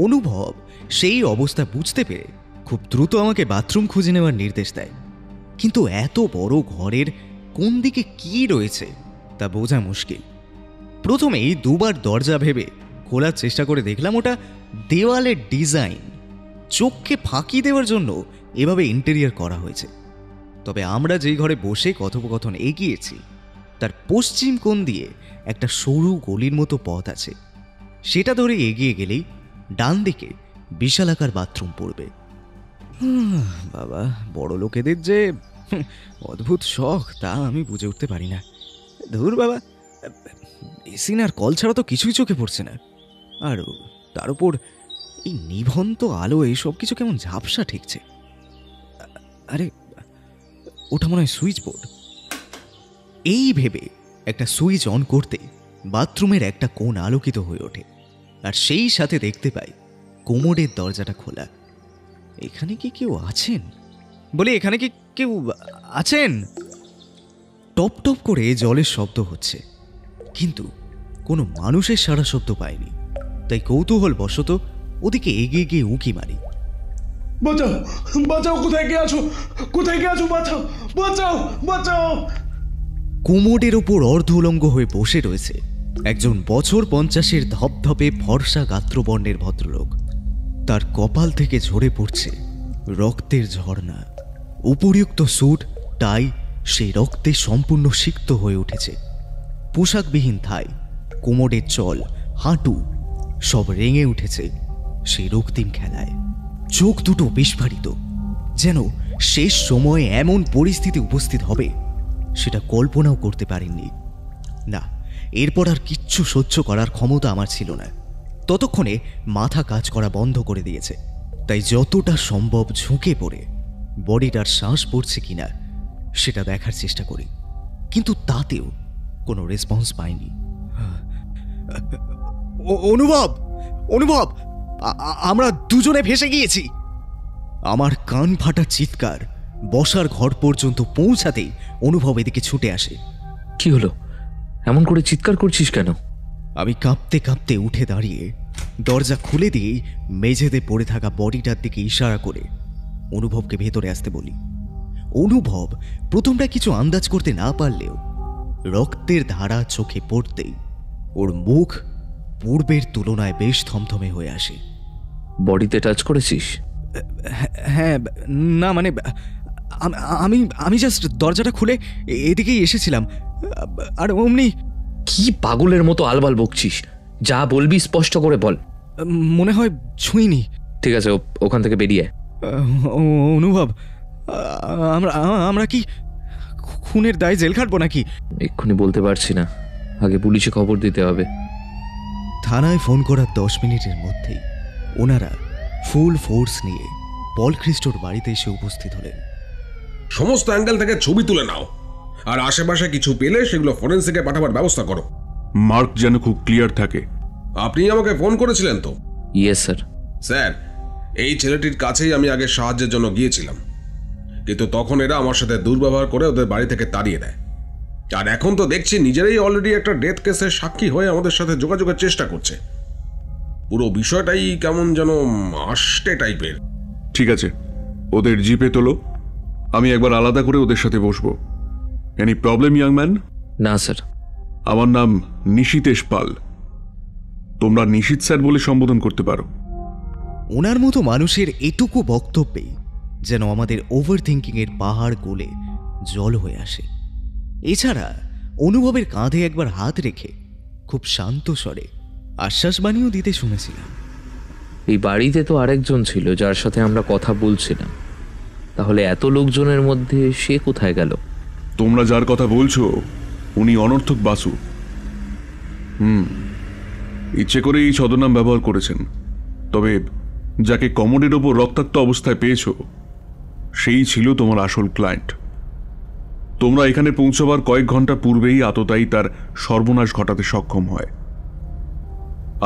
অনুভব সেই অবস্থা বুঝতে পেরে খুব দ্রুত আমাকে বাথরুম খুঁজে নেওয়ার নির্দেশ দেয়। কিন্তু এত বড় ঘরের কোন দিকে কি রয়েছে তা বোঝা মুশকিল। প্রথমেই দুবার দরজা ভেবে খোলার চেষ্টা করে দেখলাম ওটা দেওয়ালের ডিজাইন, চোখকে ফাঁকি দেওয়ার জন্য এভাবে ইন্টেরিয়র করা হয়েছে। তবে আমরা যেই ঘরে বসে কথোপকথন এগিয়েছি তার পশ্চিম কোণ দিয়ে একটা সরু গলির মতো পথ আছে, সেটা ধরে এগিয়ে গেলেই ডান দিকে বিশালাকার বাথরুম পড়বে। বাবা, বড় লোকেদের যে অদ্ভুত শখ তা আমি বুঝে উঠতে পারি না। ধুর বাবা, বেসিন আর কল ছাড়া তো কিছুই চোখে পড়ছে না, আর তার উপর এই নিভন্ত আলো এইসব কিছু কেমন ঝাপসা ঠেকছে। আরে ওটা মনে হয় সুইচ বোর্ড। এই ভেবে একটা সুইচ অন করতে বাথরুমের একটা কোণ আলোকিত হয়ে ওঠে, আর সেই সাথে দেখতে পাই কোমোডের দরজাটা খোলা। এখানে কি কেউ আছেন? বলে এখানে কি কেউ আছেন? টপ টপ করে জলের শব্দ হচ্ছে, কিন্তু কোনো মানুষের সারা শব্দ পাইনি। তাই কৌতূহল বশত ওদিকে এগিয়ে গিয়ে উঁকি মারি। বাঁচাও বাঁচাও, কোথায় গিয়ে আছো? কোথায় গিয়ে আছো? বাঁচাও বাঁচাও বাঁচাও। কোমোডের ওপর অর্ধ উলঙ্গ হয়ে বসে রয়েছে একজন বছর 50-এর ধপধপে ফর্সা গাত্রবর্ণের ভদ্রলোক। তার কপাল থেকে ঝরে পড়ছে রক্তের ঝর্ণা। উপরিউক্ত স্যুট টাই সেই রক্তে সম্পূর্ণ সিক্ত হয়ে উঠেছে। পোশাকবিহীন থাই, কোমোডের চল, হাঁটু সব রেঙে উঠেছে সেই রক্তিম খেলায়। চোখ দুটো বিস্ফারিত, যেন শেষ সময়ে এমন পরিস্থিতি উপস্থিত হবে সেটা কল্পনাও করতে পারেননি। না, এরপর আর কিচ্ছু সহ্য করার ক্ষমতা আমার ছিল না। ততক্ষণে মাথা কাজ করা বন্ধ করে দিয়েছে, তাই যতটা সম্ভব ঝুঁকে পড়ে বডিটার শ্বাস পড়ছে কিনা সেটা দেখার চেষ্টা করি, কিন্তু তাতেও কোনো রেসপন্স পাইনি। অনুভব, অনুভব, আমরা দুজনে ভেসে গিয়েছি। আমার কান ফাটা চিৎকার বসার ঘর পর্যন্ত পৌঁছাতেই অনুভব এদিকে ছুটে আসে। কি হলো? এমন করে চিৎকার করছিস কেন? আমি কাঁপতে কাঁপতে উঠে দাঁড়িয়ে দরজা খুলে দিয়ে মেঝেতে পড়ে থাকা বডিটার দিকে ইশারা করে অনুভবকে ভেতরে আসতে বলি। অনুভব প্রথমটা কিছু আন্দাজ করতে না পারলেও রক্তের ধারা চোখে পড়তেই ওর মুখ পূর্বের তুলনায় বেশ থমথমে হয়ে আসে। বডিতে টাচ করেছিস? হ্যাঁ, না মানে আমি আমি জাস্ট দরজাটা খুলে এদিকেই এসেছিলাম, আর অমনি। কি পাগলের মতো আলবাল বকছিস? যা বলবি স্পষ্ট করে বল। মনে হয় ছুঁইনি। ঠিক আছে, ওখান থেকে বেরিয়ে। অনুভব, আমরা কি খুনের দায় জেল খাটবো নাকি? এক্ষুনি বলতে পারছি না, আগে পুলিশে খবর দিতে হবে। থানায় ফোন করার 10 মিনিটের মধ্যেই ওনারা ফুল ফোর্স নিয়ে পল খ্রিস্টোর বাড়িতে এসে উপস্থিত হলেন। সমস্ত অ্যাঙ্গেল থেকে ছবি তুলে নাও, আর আশেপাশে কিছু পেলে সেগুলো ফরেন্সিকে পাঠাবার ব্যবস্থা করো। মার্ক যেন খুব ক্লিয়ার থাকে। আপনি আমাকে ফোন করেছিলেন তো? Yes sir. স্যার, এই ছেলেটির কাছেই আমি আগে সাহায্যের জন্য গিয়েছিলাম, কিন্তু তখন এরা আমার সাথে দুর্ব্যবহার করে ওদের বাড়ি থেকে তাড়িয়ে দেয়। আর এখন তো দেখছি নিজেরাই অলরেডি একটা ডেথ কেসের সাক্ষী হয়ে আমাদের সাথে যোগাযোগের চেষ্টা করছে। পুরো বিষয়টাই কেমন যেন আষ্টে টাইপের। ঠিক আছে, ওদের জিপে তোলো, আমি একবার আলাদা করে ওদের সাথে বসবো। Any problem young man? না স্যার। আমার নাম নিশীতেশ পাল, তোমরা নিশীত স্যার বলে সম্বোধন করতে পারো। ওনার মতো মানুষের এটুকু বক্তব্যেই যেন আমাদের ওভার থিঙ্কিংয়ের পাহাড় গলে জল হয়ে আসে। এছাড়া অনুভবের কাঁধে একবার হাত রেখে খুব শান্ত স্বরে আশ্বাসবাণীও দিতে শুনেছিলাম। এই বাড়িতে তো আরেকজন ছিল যার সাথে আমরা কথা বলছিলাম, তাহলে এত লোকজনের মধ্যে সে কোথায় গেল? তোমরা যার কথা বলছো উনি অনর্থক বাসু। ইচ্ছে করে এই ছদ্মনাম ব্যবহার করেছেন। তবে যাকে কমোডের ওপর রক্তাক্ত অবস্থায় পেয়েছো সেই ছিল তোমার আসল ক্লায়েন্ট। তোমরা এখানে পৌঁছবার কয়েক ঘন্টা পূর্বেই আততায়ী তার সর্বনাশ ঘটাতে সক্ষম হয়।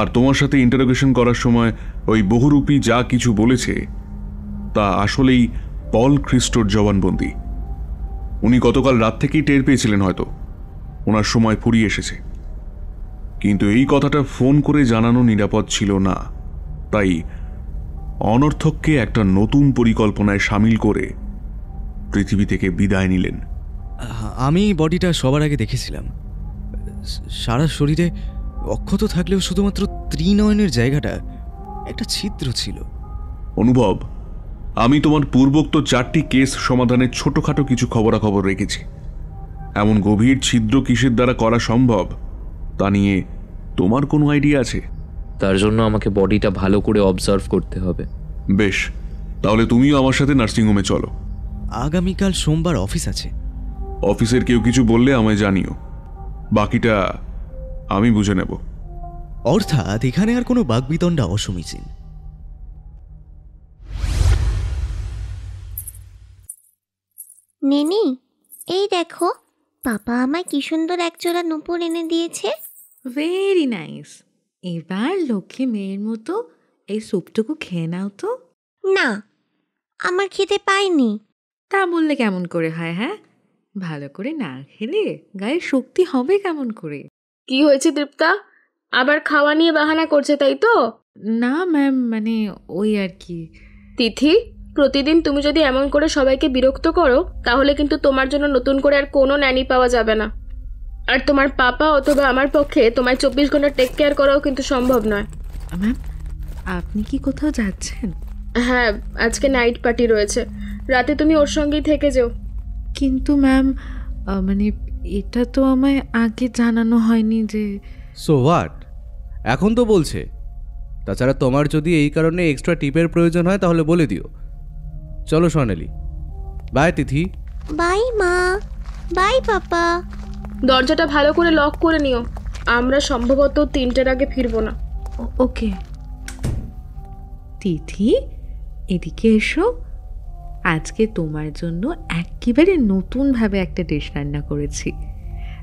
আর তোমার সাথে ইন্টারোগেশন করার সময় ওই বহুরূপী যা কিছু বলেছে তা আসলেই পল খ্রিস্টোর জবানবন্দি। উনি গতকাল রাত থেকেই টের পেয়েছিলেন হয়তো ওনার সময় ফুরিয়ে এসেছে। কিন্তু এই কথাটা ফোন করে জানানো নিরাপদ ছিল না, তাই অনর্থককে একটা নতুন পরিকল্পনায় সামিল করে পৃথিবী থেকে বিদায় নিলেন। আমি বডিটা সবার আগে দেখেছিলাম। সারা শরীরে অক্ষত থাকলেও শুধুমাত্র ত্রিনয়নের জায়গাটা একটা ছিদ্র ছিল। অনুভব, আমি তোমার পূর্বোক্ত 4টি কেস সমাধানের ছোটখাটো কিছু খবরাখবর রেখেছি। এমন গভীর ছিদ্র কিসের দ্বারা করা সম্ভব তা নিয়ে তোমার কোনো আইডিয়া আছে? তার জন্য আমাকে বডিটা ভালো করে অবজার্ভ করতে হবে। বেশ, তাহলে তুমিও আমার সাথে নার্সিংহোমে চলো। আগামীকাল সোমবার অফিস আছে। অফিসের কেউ কিছু বললে আমায় জানিও, বাকিটা আমি বুঝে নেব। অর্থাৎ এখানে আর কোনো বাগবিতণ্ডা অসমীচীন। নেনি, এই দেখো, পাপা আমায় কি সুন্দর একজোড়া নূপুর এনে দিয়েছে। Very nice. এবার লক্ষ্মী মেয়ের মতো এই স্যুপটুকু খেয়ে নাও তো। না, আমার খেতে পাইনি। তা বললে কেমন করে হয়? হ্যাঁ, ভালো করে না খেলে গায়ে শক্তি হবে কেমন করে? কি হয়েছে তৃপ্তা? আবার খাওয়া নিয়ে বাহানা করছে তাই তো? না ম্যাম, মানে ওই আর কি। তিথি, প্রতিদিন তুমি যদি এমন করে সবাইকে বিরক্ত করো তাহলে কিন্তু তোমার জন্য নতুন করে আর কোনো ন্যানি পাওয়া যাবে না। আর তোমার পাপা অথবা আমার পক্ষে তোমায় 24 ঘন্টা টেক কেয়ার করাও কিন্তু সম্ভব নয়। ম্যাম, আপনি কি কোথাও যাচ্ছেন? হ্যাঁ, আজকে নাইট পার্টি রয়েছে, রাতে তুমি ওর সঙ্গেই থেকে যেও। কিন্তু ম্যাম, মানে এটা তো আমায় আগে জানানো হয়নি যে। সো হোয়াট, এখন তো বলছে। তাছাড়া তোমার যদি এই কারণে এক্সট্রা টিপের প্রয়োজন হয় তাহলে বলে দিও। চলো স্বর্ণালী। বাই তিথি। বাই মা। Bye papa. দরজাটা ভালো করে লক করে নিও, আমরা সম্ভবত 3টের আগে ফিরবো না। ওকে। তিথি, এদিকে এসো। আজকে তোমার জন্য একেবারে নতুনভাবে একটা ডিশ রান্না করেছি।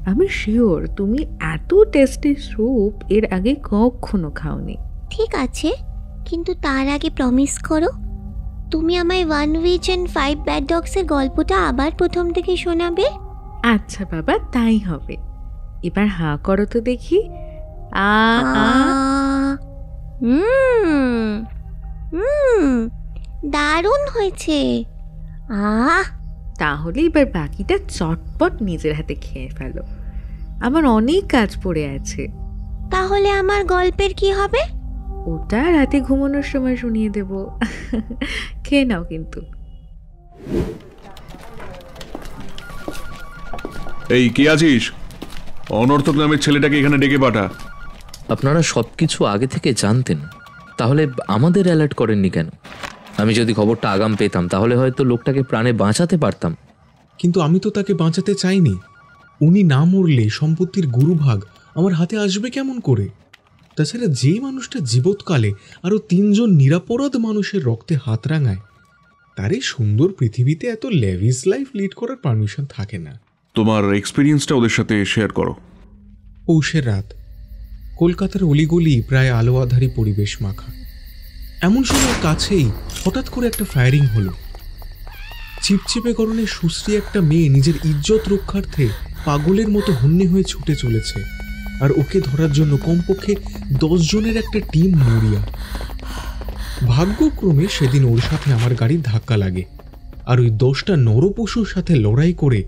আমি শিওর তুমি এত টেস্টি স্যুপ এর আগে কখনো খাওনি। ঠিক আছে, কিন্তু তার আগে প্রমিস করো তুমি আমায় 1 উইচ অ্যান্ড 5 ব্যাড ডগসের গল্পটা আবার প্রথম থেকে শোনাবে। আচ্ছা বাবা, তাই হবে। এবার হাঁ করো তো দেখি। দারুণ হয়েছে। তাহলে এবার বাকিটা চটপট নিজের হাতে খেয়ে ফেলো, আমার অনেক কাজ পড়ে আছে। তাহলে আমার গল্পের কি হবে? ওটা রাতে ঘুমানোর সময় শুনিয়ে দেব। খেয়ে নাও কিন্তু। এই কে আছিস? অনর্থক নামের ছেলেটাকে এখানে ডেকে পাঠা। আপনারা সবকিছু আগে থেকে জানতেন, তাহলে আমাদের অ্যালার্ট করেননি কেন? আমি যদি খবরটা আগাম পেতাম তাহলে হয়তো লোকটাকে প্রাণে বাঁচাতে পারতাম। কিন্তু আমি তো তাকে বাঁচাতে চাইনি। উনি না মরলে সম্পত্তির গুরুভাগ আমার হাতে আসবে কেমন করে? তাছাড়া যে মানুষটা জীবৎকালে আরও 3 জন নিরাপরাধ মানুষের রক্তে হাত রাঙায়, তার এই সুন্দর পৃথিবীতে এত লেভিস লাইফ লিড করার পারমিশন থাকে না। তোমার এক্সপিরিয়েন্সটা ওদের সাথে শেয়ার করো। পৌষের রাত, কলকাতার অলিগলি প্রায় আলো আধারি পরিবেশ মাখা। এমন সময় কাছেই হঠাৎ করে একটা ফায়ারিং হলো। চিপচিপে গরনে সুশ্রী একটা মেয়ে নিজের ইজ্জত রক্ষার্থে পাগলের মতো হন্যে হয়ে ছুটে চলেছে, আর ওকে ধরার জন্য কমপক্ষে 10 জনের একটা টিম মরিয়া। ভাগ্যক্রমে সেদিন ওর সাথে আমার গাড়ির ধাক্কা লাগে, আর ওই 10টা নরপশুর সাথে লড়াই করে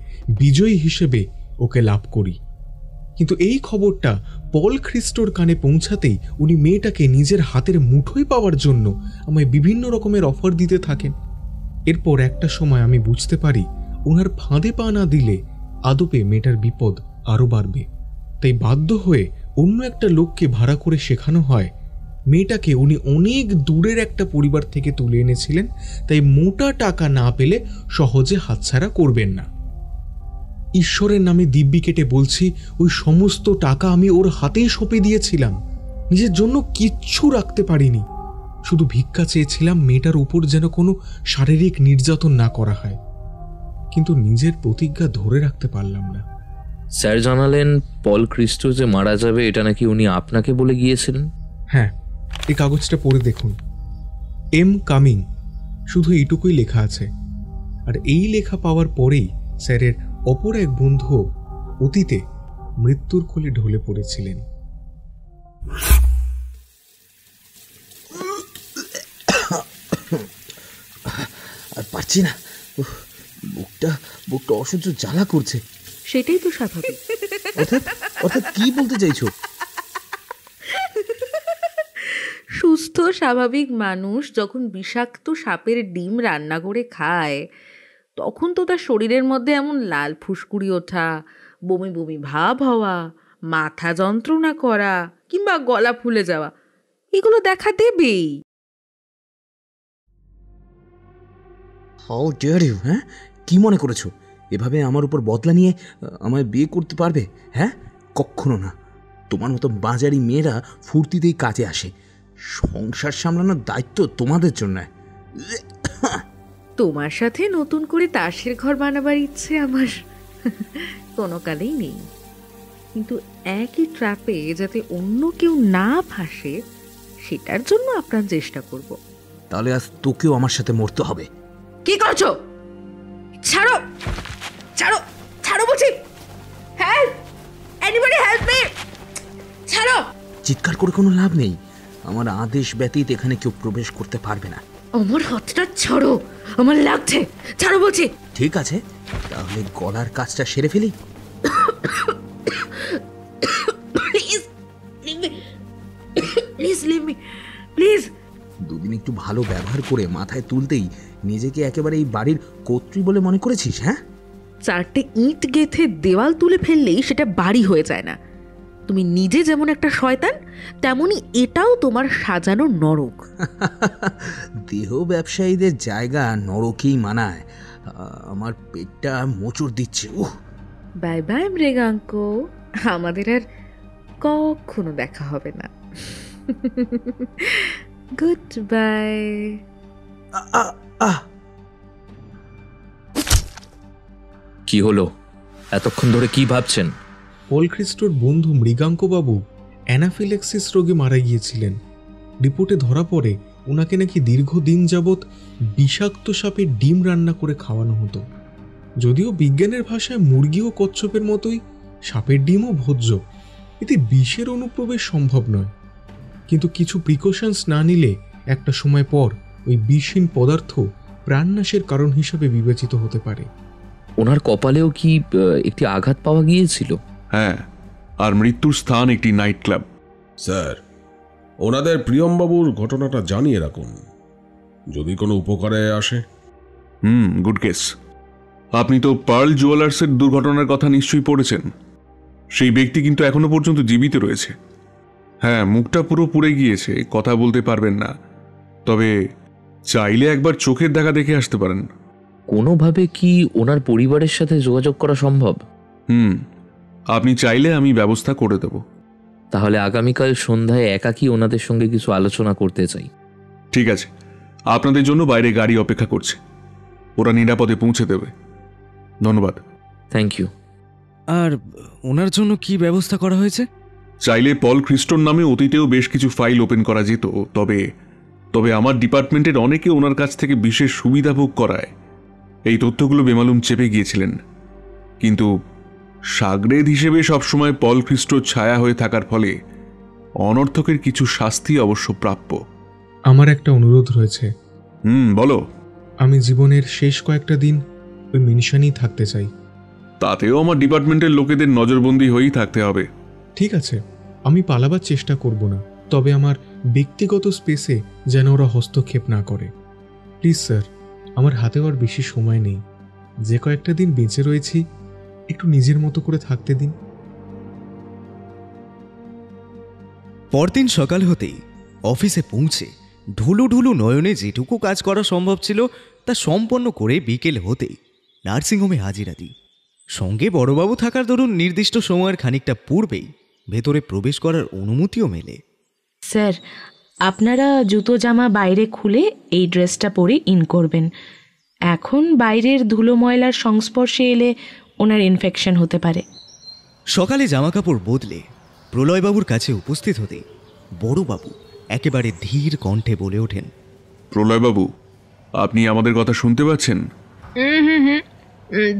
বিজয়ী হিসেবে ওকে লাভ করি। কিন্তু এই খবরটা পল খ্রিস্টোর কানে পৌঁছাতেই উনি মেয়েটাকে নিজের হাতের মুঠোয় পাওয়ার জন্য আমায় বিভিন্ন রকমের অফার দিতে থাকেন। এরপর একটা সময় আমি বুঝতে পারি ওনার ফাঁদে পা না দিলে আদপে মেয়েটার বিপদ আরও বাড়বে। তাই বাধ্য হয়ে অন্য একটা লোককে ভাড়া করে শেখানো হয় মেয়েটাকে উনি অনেক দূরের একটা পরিবার থেকে তুলে এনেছিলেন, তাই মোটা টাকা না পেলে সহজে হাতছাড়া করবেন না। ঈশ্বরের নামে দিব্যি কেটে বলছি, ওই সমস্ত টাকা আমি ওর হাতেই সঁপে দিয়েছিলাম। নিজের জন্য কিচ্ছু রাখতে পারিনি, শুধু ভিক্ষা চেয়েছিলাম মেয়েটার উপর যেন কোনো শারীরিক নির্যাতন না করা হয়। কিন্তু নিজের প্রতিজ্ঞা ধরে রাখতে পারলাম না। স্যার জানালেন পল খ্রিস্টো যে মারা যাবে এটা নাকি উনি আপনাকে বলে গিয়েছিলেন? হ্যাঁ, এই কাগজটা পড়ে দেখুন। এম কামিং, শুধু এইটুকুই লেখা আছে। আর এই লেখা পাওয়ার পরেই স্যারের অপর এক বন্ধু অতীতে মৃত্যুর কোলে ঢলে পড়েছিলেন। আর পারছি না, বুকটা বুকটা অসহ্য জ্বালা করছে। সেটাই তো স্বাভাবিক। অর্থাৎ কি বলতে চাইছো? সুস্থ স্বাভাবিক মানুষ যখন বিষাক্ত সাপের ডিম রান্না করে খায় তখন তো তার শরীরের মধ্যে এমন লাল ফুসকুড়ি ওঠা, বমি বমি ভাব হওয়া, মাথা যন্ত্রণা করা কিংবা গলা ফুলে যাওয়া এগুলো দেখা দেবেই। How dare you! হ্যাঁ, কি মনে করেছো এভাবে আমার উপর বদলা নিয়ে আমায় বিয়ে করতে পারবে? হ্যাঁ, কখনো না। তোমার মতো বাজারি মেয়েরা ফুর্তিতেই কাজে আসে। সংসার সামলানোর দায়িত্ব তোমাদের জন্য। তোমার সাথে নতুন করে তাসের ঘর বানাবার ইচ্ছে আমার কোনো কালেই নেই, কিন্তু একই ট্র্যাপে যাতে অন্য কেউ না ফাঁসে সেটার জন্য আপ্রাণ চেষ্টা করব। তাহলে আজ তোকেও আমার সাথে মরতে হবে। কি করছো? ছাড়ো ছাড়ো ছাড়ো বলছি। হেল্প! Anybody help me! ছাড়ো! চিৎকার করে কোনো লাভ নেই। আমার আদেশ ব্যতীত এখানে কেউ প্রবেশ করতে পারবে না। আমার হাতটা ছাড়ো, আমার লাগছে। ছাড়ো বলছি। ঠিক আছে, তাহলে গলার কাজটা সেরে ফেলি। Please leave me, please leave me, please. দুদিন একটু ভালো ব্যবহার করে মাথায় তুলতেই নিজেকে একেবারে এই বাড়ির কর্ত্রী বলে মনে করেছিস? হ্যাঁ, 4টে ইট গেথে দেওয়াল তুলে ফেললেই সেটা বাড়ি হয়ে যায় না। তুমি নিজে যেমন একটা শয়তান, তেমনি এটাও তোমার সাজানো নরক। দেহ ব্যবসায়ীদের জায়গা নরকেই মানায়। আমার পেটটা মোচড় দিচ্ছে। বাই বাই মৃগাঙ্ক, আমাদের আর কখনো দেখা হবে না। Good bye. কি হলো? এতক্ষণ ধরে কি ভাবছেন? পলখ্রিস্টোর বন্ধু মৃগাঙ্কবাবু অ্যানাফিল্যাক্সিস রোগে মারা গিয়েছিলেন। রিপোর্টে ধরা পড়ে ওনাকে নাকি দীর্ঘদিন যাবৎ বিষাক্ত সাপের ডিম রান্না করে খাওয়ানো হতো। যদিও বিজ্ঞানের ভাষায় মুরগি ও কচ্ছপের মতোই সাপের ডিমও ভোজ্য, এতে বিষের অনুপ্রবেশ সম্ভব নয়। কিন্তু কিছু প্রিকশনস না নিলে একটা সময় পর ওই বিষহীন পদার্থ প্রাণনাশের কারণ হিসাবে বিবেচিত হতে পারে। ওনার কপালেও কি একটি আঘাত পাওয়া গিয়েছিল? হ্যাঁ, আর মৃত্যুর স্থান একটি নাইট ক্লাব। স্যার, ওনাদের প্রিয়মবাবুর ঘটনাটা জানিয়ে রাখুন, যদি কোনো উপকারে আসে। Good case. আপনি তো পার্ল জুয়েলার্সের দুর্ঘটনার কথা নিশ্চয়ই পড়েছেন। সেই ব্যক্তি কিন্তু এখনো পর্যন্ত জীবিত রয়েছে। হ্যাঁ, মুখটা পুরো পুড়ে গিয়েছে, কথা বলতে পারবেন না, তবে চাইলে একবার চোখের দেখা দেখে আসতে পারেন। কোনোভাবে কি ওনার পরিবারের সাথে যোগাযোগ করা সম্ভব? আপনি চাইলে আমি ব্যবস্থা করে দেব। তাহলে আগামীকাল সন্ধ্যায় একাকী ওনাদের সঙ্গে কিছু আলোচনা করতে চাই। ঠিক আছে, আপনাদের জন্য বাইরে গাড়ি অপেক্ষা করছে, ওরা নিরাপদে পৌঁছে দেবে। ধন্যবাদ। Thank you. আর ওনার জন্য কি ব্যবস্থা করা হয়েছে? চাইলে পল খ্রিস্টোর নামে অতীতেও বেশ কিছু ফাইল ওপেন করা যেত, তবে আমার ডিপার্টমেন্টের অনেকে ওনার কাছ থেকে বিশেষ সুবিধা ভোগ করায় এই তথ্যগুলো বেমালুম চেপে গিয়েছিলেন। কিন্তু সাগরেদ হিসেবে সবসময় পল খ্রিস্টোর ছায়া হয়ে থাকার ফলে অনর্থকের কিছু শাস্তি অবশ্য প্রাপ্য। আমার একটা অনুরোধ রয়েছে। বলো। আমি জীবনের শেষ কয়েকটা দিন ওই মেনশনেই থাকতে চাই। তাতেও আমার ডিপার্টমেন্টের লোকেদের নজরবন্দি হয়েই থাকতে হবে। ঠিক আছে, আমি পালাবার চেষ্টা করব না, তবে আমার ব্যক্তিগত স্পেসে যেন ওরা হস্তক্ষেপ না করে। প্লিজ স্যার, আমার হাতেও আর বেশি সময় নেই। যে কয়েকটা দিন বেঁচে রয়েছি একটু নিজের মতো করে থাকতে দিন। পরদিন সকাল হতেই অফিসে পৌঁছে ঢুলু ঢুলু নয়নে যেটুকু কাজ করা সম্ভব ছিল তা সম্পন্ন করে বিকেল হতেই নার্সিংহোমে হাজিরা দিই। সঙ্গে বড়বাবু থাকার দরুন নির্দিষ্ট সময়ের খানিকটা পূর্বেই ভেতরে প্রবেশ করার অনুমতিও মেলে। স্যার, আপনারা জুতো জামা বাইরে খুলে এই ড্রেসটা পরে ইন করবেন। এখন বাইরের ধুলো ময়লার সংস্পর্শে এলে ওনার ইনফেকশন হতে পারে। সকালে জামাকাপড় বদলে প্রলয়বাবুর কাছে উপস্থিত হতে বড়বাবু একেবারে ধীর কণ্ঠে বলে ওঠেন, প্রলয়বাবু, আপনি আমাদের কথা শুনতে পাচ্ছেন?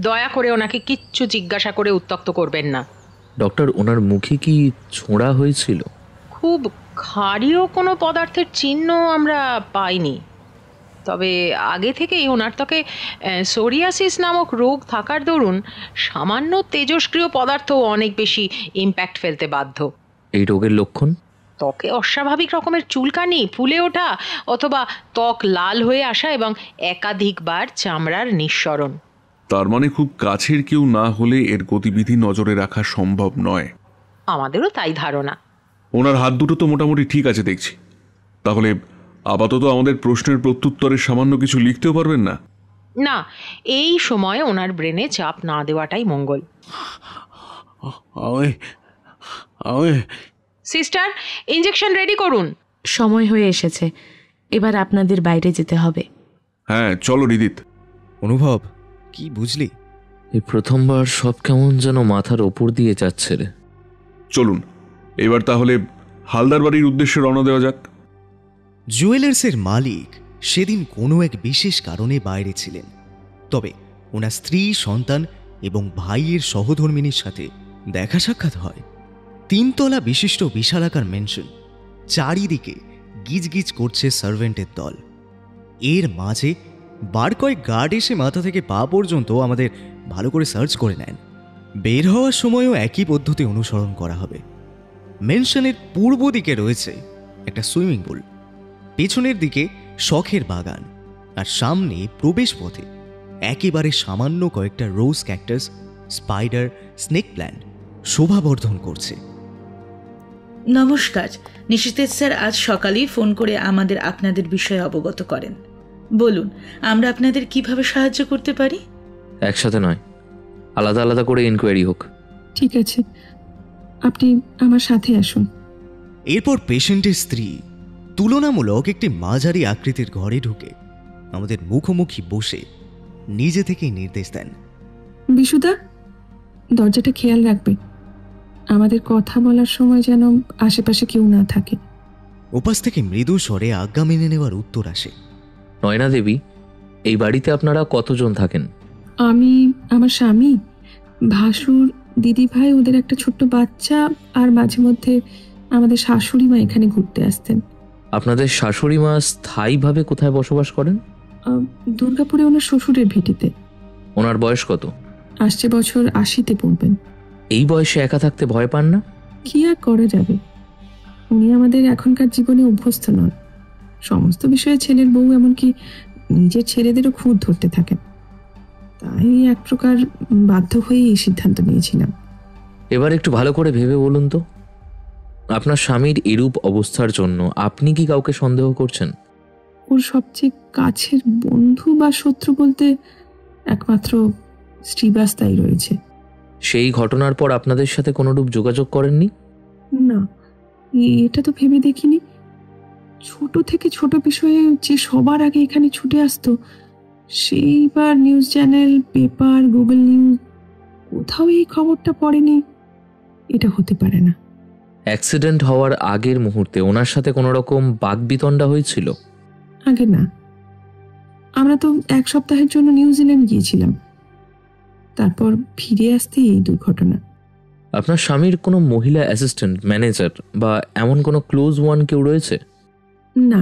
দয়া করে ওনাকে কিচ্ছু জিজ্ঞাসা করে উত্ত্যক্ত করবেন না। ডক্টর, ওনার মুখে কি ছোঁড়া হয়েছিল? খুব ক্ষারীয় কোনো পদার্থের চিহ্ন আমরা পাইনি, তবে আগে থেকেই ওনার ত্বকে সোরিয়াসিস নামক রোগ থাকার দরুন সামান্য তেজস্ক্রিয় পদার্থ অনেক বেশি ইম্প্যাক্ট ফেলতে বাধ্য। এই রোগের লক্ষণ? ত্বকে অস্বাভাবিক রকমের চুলকানি, ফুলে ওঠা অথবা ত্বক লাল হয়ে আসা এবং একাধিকবার চামড়ার নিঃসরণ। তার মানে খুব কাছের কেউ না হলে এর গতিবিধি নজরে রাখা সম্ভব নয়। আমাদেরও তাই ধারণা। ওনার হাত দুটো তো মোটামুটি ঠিক আছে দেখছি। তাহলে আপাতত আমাদের প্রশ্নের প্রত্যুত্তরের সামান্য কিছু লিখতেও পারবেন না? না, এই সময় ওনার ব্রেনে চাপ না দেওয়াটাই মঙ্গল। সিস্টার, ইনজেকশন রেডি করুন। সময় হয়ে এসেছে, এবার আপনাদের বাইরে যেতে হবে। হ্যাঁ চলো রিদিত। অনুভব, কি বুঝলি? এই প্রথমবার সব কেমন যেন মাথার ওপর দিয়ে যাচ্ছে রে। চলুন এবার তাহলে হালদার বাড়ির উদ্দেশ্যে রওনা দেওয়া যাক। জুয়েলার্সের মালিক সেদিন কোনো এক বিশেষ কারণে বাইরে ছিলেন, তবে ওনার স্ত্রী, সন্তান এবং ভাইয়ের সহধর্মিনীর সাথে দেখা সাক্ষাৎ হয়। 3 তলা বিশিষ্ট বিশালাকার মেনশন, চারিদিকে গিজগিজ করছে সার্ভেন্টের দল। এর মাঝে বার কয়েক গার্ড এসে মাথা থেকে পা পর্যন্ত আমাদের ভালো করে সার্চ করে নেন। বের হওয়ার সময়ও একই পদ্ধতি অনুসরণ করা হবে। মেনশনের পূর্ব দিকে রয়েছে একটা সুইমিং পুল, পেছনের দিকে শখের বাগান, আর সামনে প্রবেশ পথে একেবারে সামান্য কয়েকটা রোজ ক্যাকটাস, স্পাইডার, স্নেক প্ল্যান্ট শোভাবর্ধন করছে। নমস্কার, নিশীথের স্যার আজ সকালেই ফোন করে আমাদের আপনাদের বিষয়ে অবগত করেন। বলুন, আমরা আপনাদের কিভাবে সাহায্য করতে পারি? একসাথে নয়, আলাদা আলাদা করে ইনকোয়ারি হোক। ঠিক আছে, আপনি আমার সাথে আসুন। এরপর পেশেন্টের স্ত্রী তুলনামূলক একটি মাঝারি আকৃতির ঘরে ঢুকে আমাদের মুখোমুখি বসে নিজে থেকেই নির্দেশ দেন। বিশুদা, দরজাটা খেয়াল রাখবে, আমাদের কথা বলার সময় যেন আশেপাশে কেউ না থাকে। ওপাশ থেকে মৃদু স্বরে আজ্ঞা মেনে নেওয়ার উত্তর আসে। নয়না দেবী, এই বাড়িতে আপনারা কতজন থাকেন? আমি, আমার স্বামী, ভাসুর, দিদি ভাই, ওদের একটা ছোট্ট বাচ্চা, আর মাঝে মধ্যে আমাদের শাশুড়ি মা এখানে ঘুরতে আসতেন। আপনাদের শাশুড়ি মা স্থায়ীভাবে কোথায় বসবাস করেন? দুর্গাপুরে ওনার শ্বশুরের ভিটিতে। ওনার বয়স কত? আসছে বছর 80-তে পড়বেন। এই বয়সে একা থাকতে ভয় পান না? কি আর করা যাবে, উনি আমাদের এখনকার জীবনে অভ্যস্ত নন। সমস্ত বিষয়ে ছেলের বউ, এমনকি নিজের ছেলেদেরও খুঁত ধরতে থাকেন। তাই এক প্রকার বাধ্য হয়ে এই সিদ্ধান্ত নিয়েছিলাম। এবার একটু ভালো করে ভেবে বলুন তো, আপনার স্বামীর এরূপ অবস্থার জন্য আপনি কি কাউকে সন্দেহ করছেন? ওর সবচেয়ে কাছের বন্ধু বা শত্রু বলতে একমাত্র শ্রীবাস্তাই রয়েছে। সেই ঘটনার পর আপনাদের সাথে কোনোরূপ যোগাযোগ করেননি? না, এটা তো ভেবে দেখিনি। ছোট থেকে ছোট বিষয়ে যে সবার আগে এখানে ছুটে আসতো, সেইবার news channel, paper, Google news, কোথাও এই খবরটা পড়েনি। এটা হতে পারে না। অ্যাক্সিডেন্ট হওয়ার আগের মুহূর্তে ওনার সাথে কোনো রকম বাকবিতণ্ডা হয়েছিল? আগে না, আমরা তো 1 সপ্তাহের জন্য নিউজিল্যান্ড গিয়েছিলাম, তারপর ফিরে আসতে এই দুর্ঘটনা। আপনার স্বামীর কোনো মহিলা অ্যাসিস্ট্যান্ট, ম্যানেজার বা এমন কোনো ক্লোজ ওয়ান কেউ রয়েছে? না,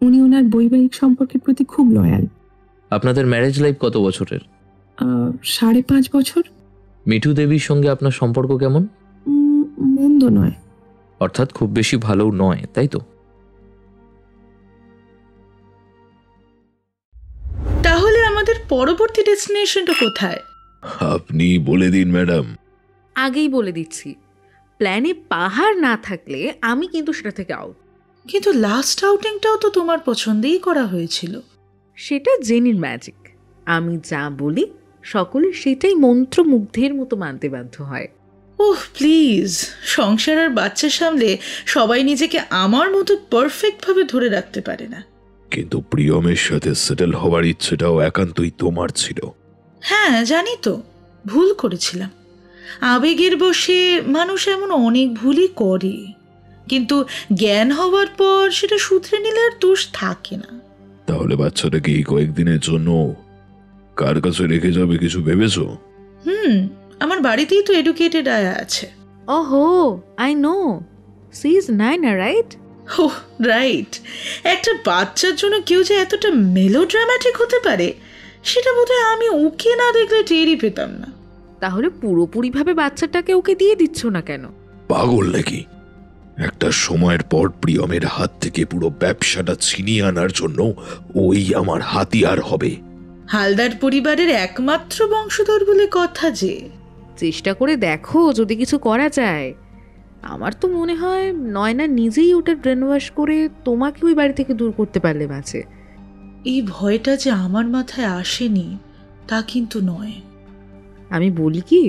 উনি ওনার বৈবাহিক সম্পর্কের প্রতি খুব লয়াল। আপনাদের ম্যারেজ লাইফ কত বছরের? 5.5 বছর। মিঠু দেবীর সঙ্গে আপনার সম্পর্ক কেমন? মন্দ নয়। অর্থাৎ খুব বেশি ভালো নয়, তাই তো? তাহলে আমাদের পরবর্তী ডেস্টিনেশনটা কোথায়? আপনি বলে দিন ম্যাডাম। আগেই বলে দিচ্ছি, প্ল্যানে পাহাড় না থাকলে আমি কিন্তু সেটা থেকে আউট। কিন্তু লাস্ট আউটিংটাও তো তোমার পছন্দেই করা হয়েছিল। সেটা জেনির ম্যাজিক। আমি যা বলি সকলে সেটাই মন্ত্রমুগ্ধের মতো মানতে বাধ্য হয়। ওহ প্লিজ, সংসার আর বাচ্চা সামলে সবাই নিজেকে আমার মতো পারফেক্টভাবে ধরে রাখতে পারে না। কিন্তু প্রিয়মের সাথে সেটেল হওয়ার ইচ্ছেটাও একান্তই তোমার ছিল। হ্যাঁ জানি তো, ভুল করেছিলাম। আবেগের বশে মানুষ এমন অনেক ভুলই করে, কিন্তু জ্ঞান হওয়ার পর সেটা শুধরে নিলে আর দোষ থাকে না। তাহলে বাচ্চাটাকে এই কয়েকদিনের জন্য কার কাছে রেখে যাবে কিছু ভেবেছো? আমার বাড়িতেই তো এডুকেটেড আয়া আছে। ওহো, I know. She is Naina, right? Oh right, একটা বাচ্চার জন্য কেউ যে এতটা মেলোড্রামাটিক হতে পারে সেটা বোধহয় আমি ওকে না দেখলে টেরই পেতাম না। তাহলে পুরোপুরিভাবে বাচ্চাটাকে ওকে দিয়ে দিচ্ছ না কেন? পাগল নাকি? একটা সময়ের পর প্রিয়মের হাত থেকে পুরো ব্যবসাটা ছিনিয়ে আনার জন্য ওই আমার হাতিয়ার হবে। হালদার পরিবারের একমাত্র বংশধর বলে কথা যে। চেষ্টা করে দেখো যদি কিছু করা যায়। আমার তো মনে হয় নয়না নিজেই ওটা ব্রেন ওয়াশ করে তোমাকে ওই বাড়ি থেকে দূর করতে পারলে বাঁচে। এই ভয়টা যে আমার মাথায় আসেনি তা কিন্তু নয়। আমি বলি কি,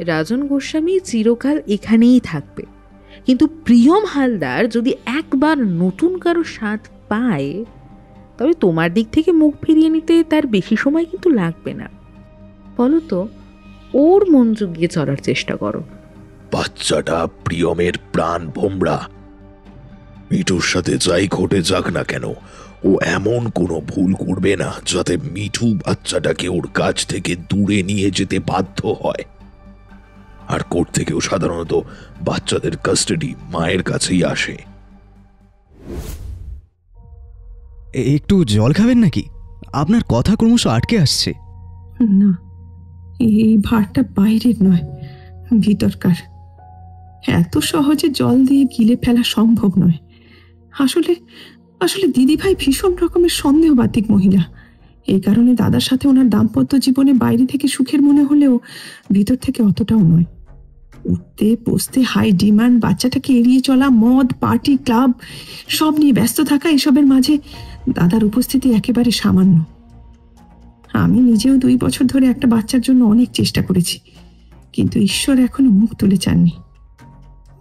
রাজন গোস্বামী চিরকাল এখানেই থাকবে, কিন্তু প্রিয়ম হালদার যদি একবার নতুন কারো স্বাদ পায় তবে তোমার দিক থেকে মুখ ফিরিয়ে নিতে তার বেশি সময় কিন্তু লাগবে না। বলো তো, ওর মন জুগিয়ে চলার চেষ্টা করো। বাচ্চাটা প্রিয়মের প্রাণ ভোমরা। মিঠুর সাথে যাই ঘটে যাক না কেন, ও এমন কোনো ভুল করবে না যাতে মিঠু বাচ্চাটাকে ওর কাছ থেকে দূরে নিয়ে যেতে বাধ্য হয়। আর কোর্ট থেকেও সাধারণত বাচ্চাদের কাস্টাডি মায়ের কাছেই আসে। একটু জল খাবেন নাকি? আপনার কথা ক্রমশ আটকে আসছে। না, এই ভারটা বাইরের নয়, ভিতরকার। এত সহজে জল দিয়ে গিলে ফেলা সম্ভব নয়। আসলে আসলে দিদিভাই ভীষণ রকমের সন্দেহবাতিক মহিলা। এই কারণে দাদার সাথে ওনার দাম্পত্য জীবনে বাইরে থেকে সুখের মনে হলেও ভিতর থেকে অতটাও নয়। উঠতে বসতে হাই ডিমান্ড, বাচ্চাটাকে এড়িয়ে চলা, মদ, পার্টি, ক্লাব সব নিয়ে ব্যস্ত থাকা, এসবের মাঝে দাদার উপস্থিতি একেবারে সামান্য। আমি নিজেও 2 বছর ধরে একটা বাচ্চার জন্য অনেক চেষ্টা করেছি, কিন্তু ঈশ্বর এখনো মুখ তুলে চাননি।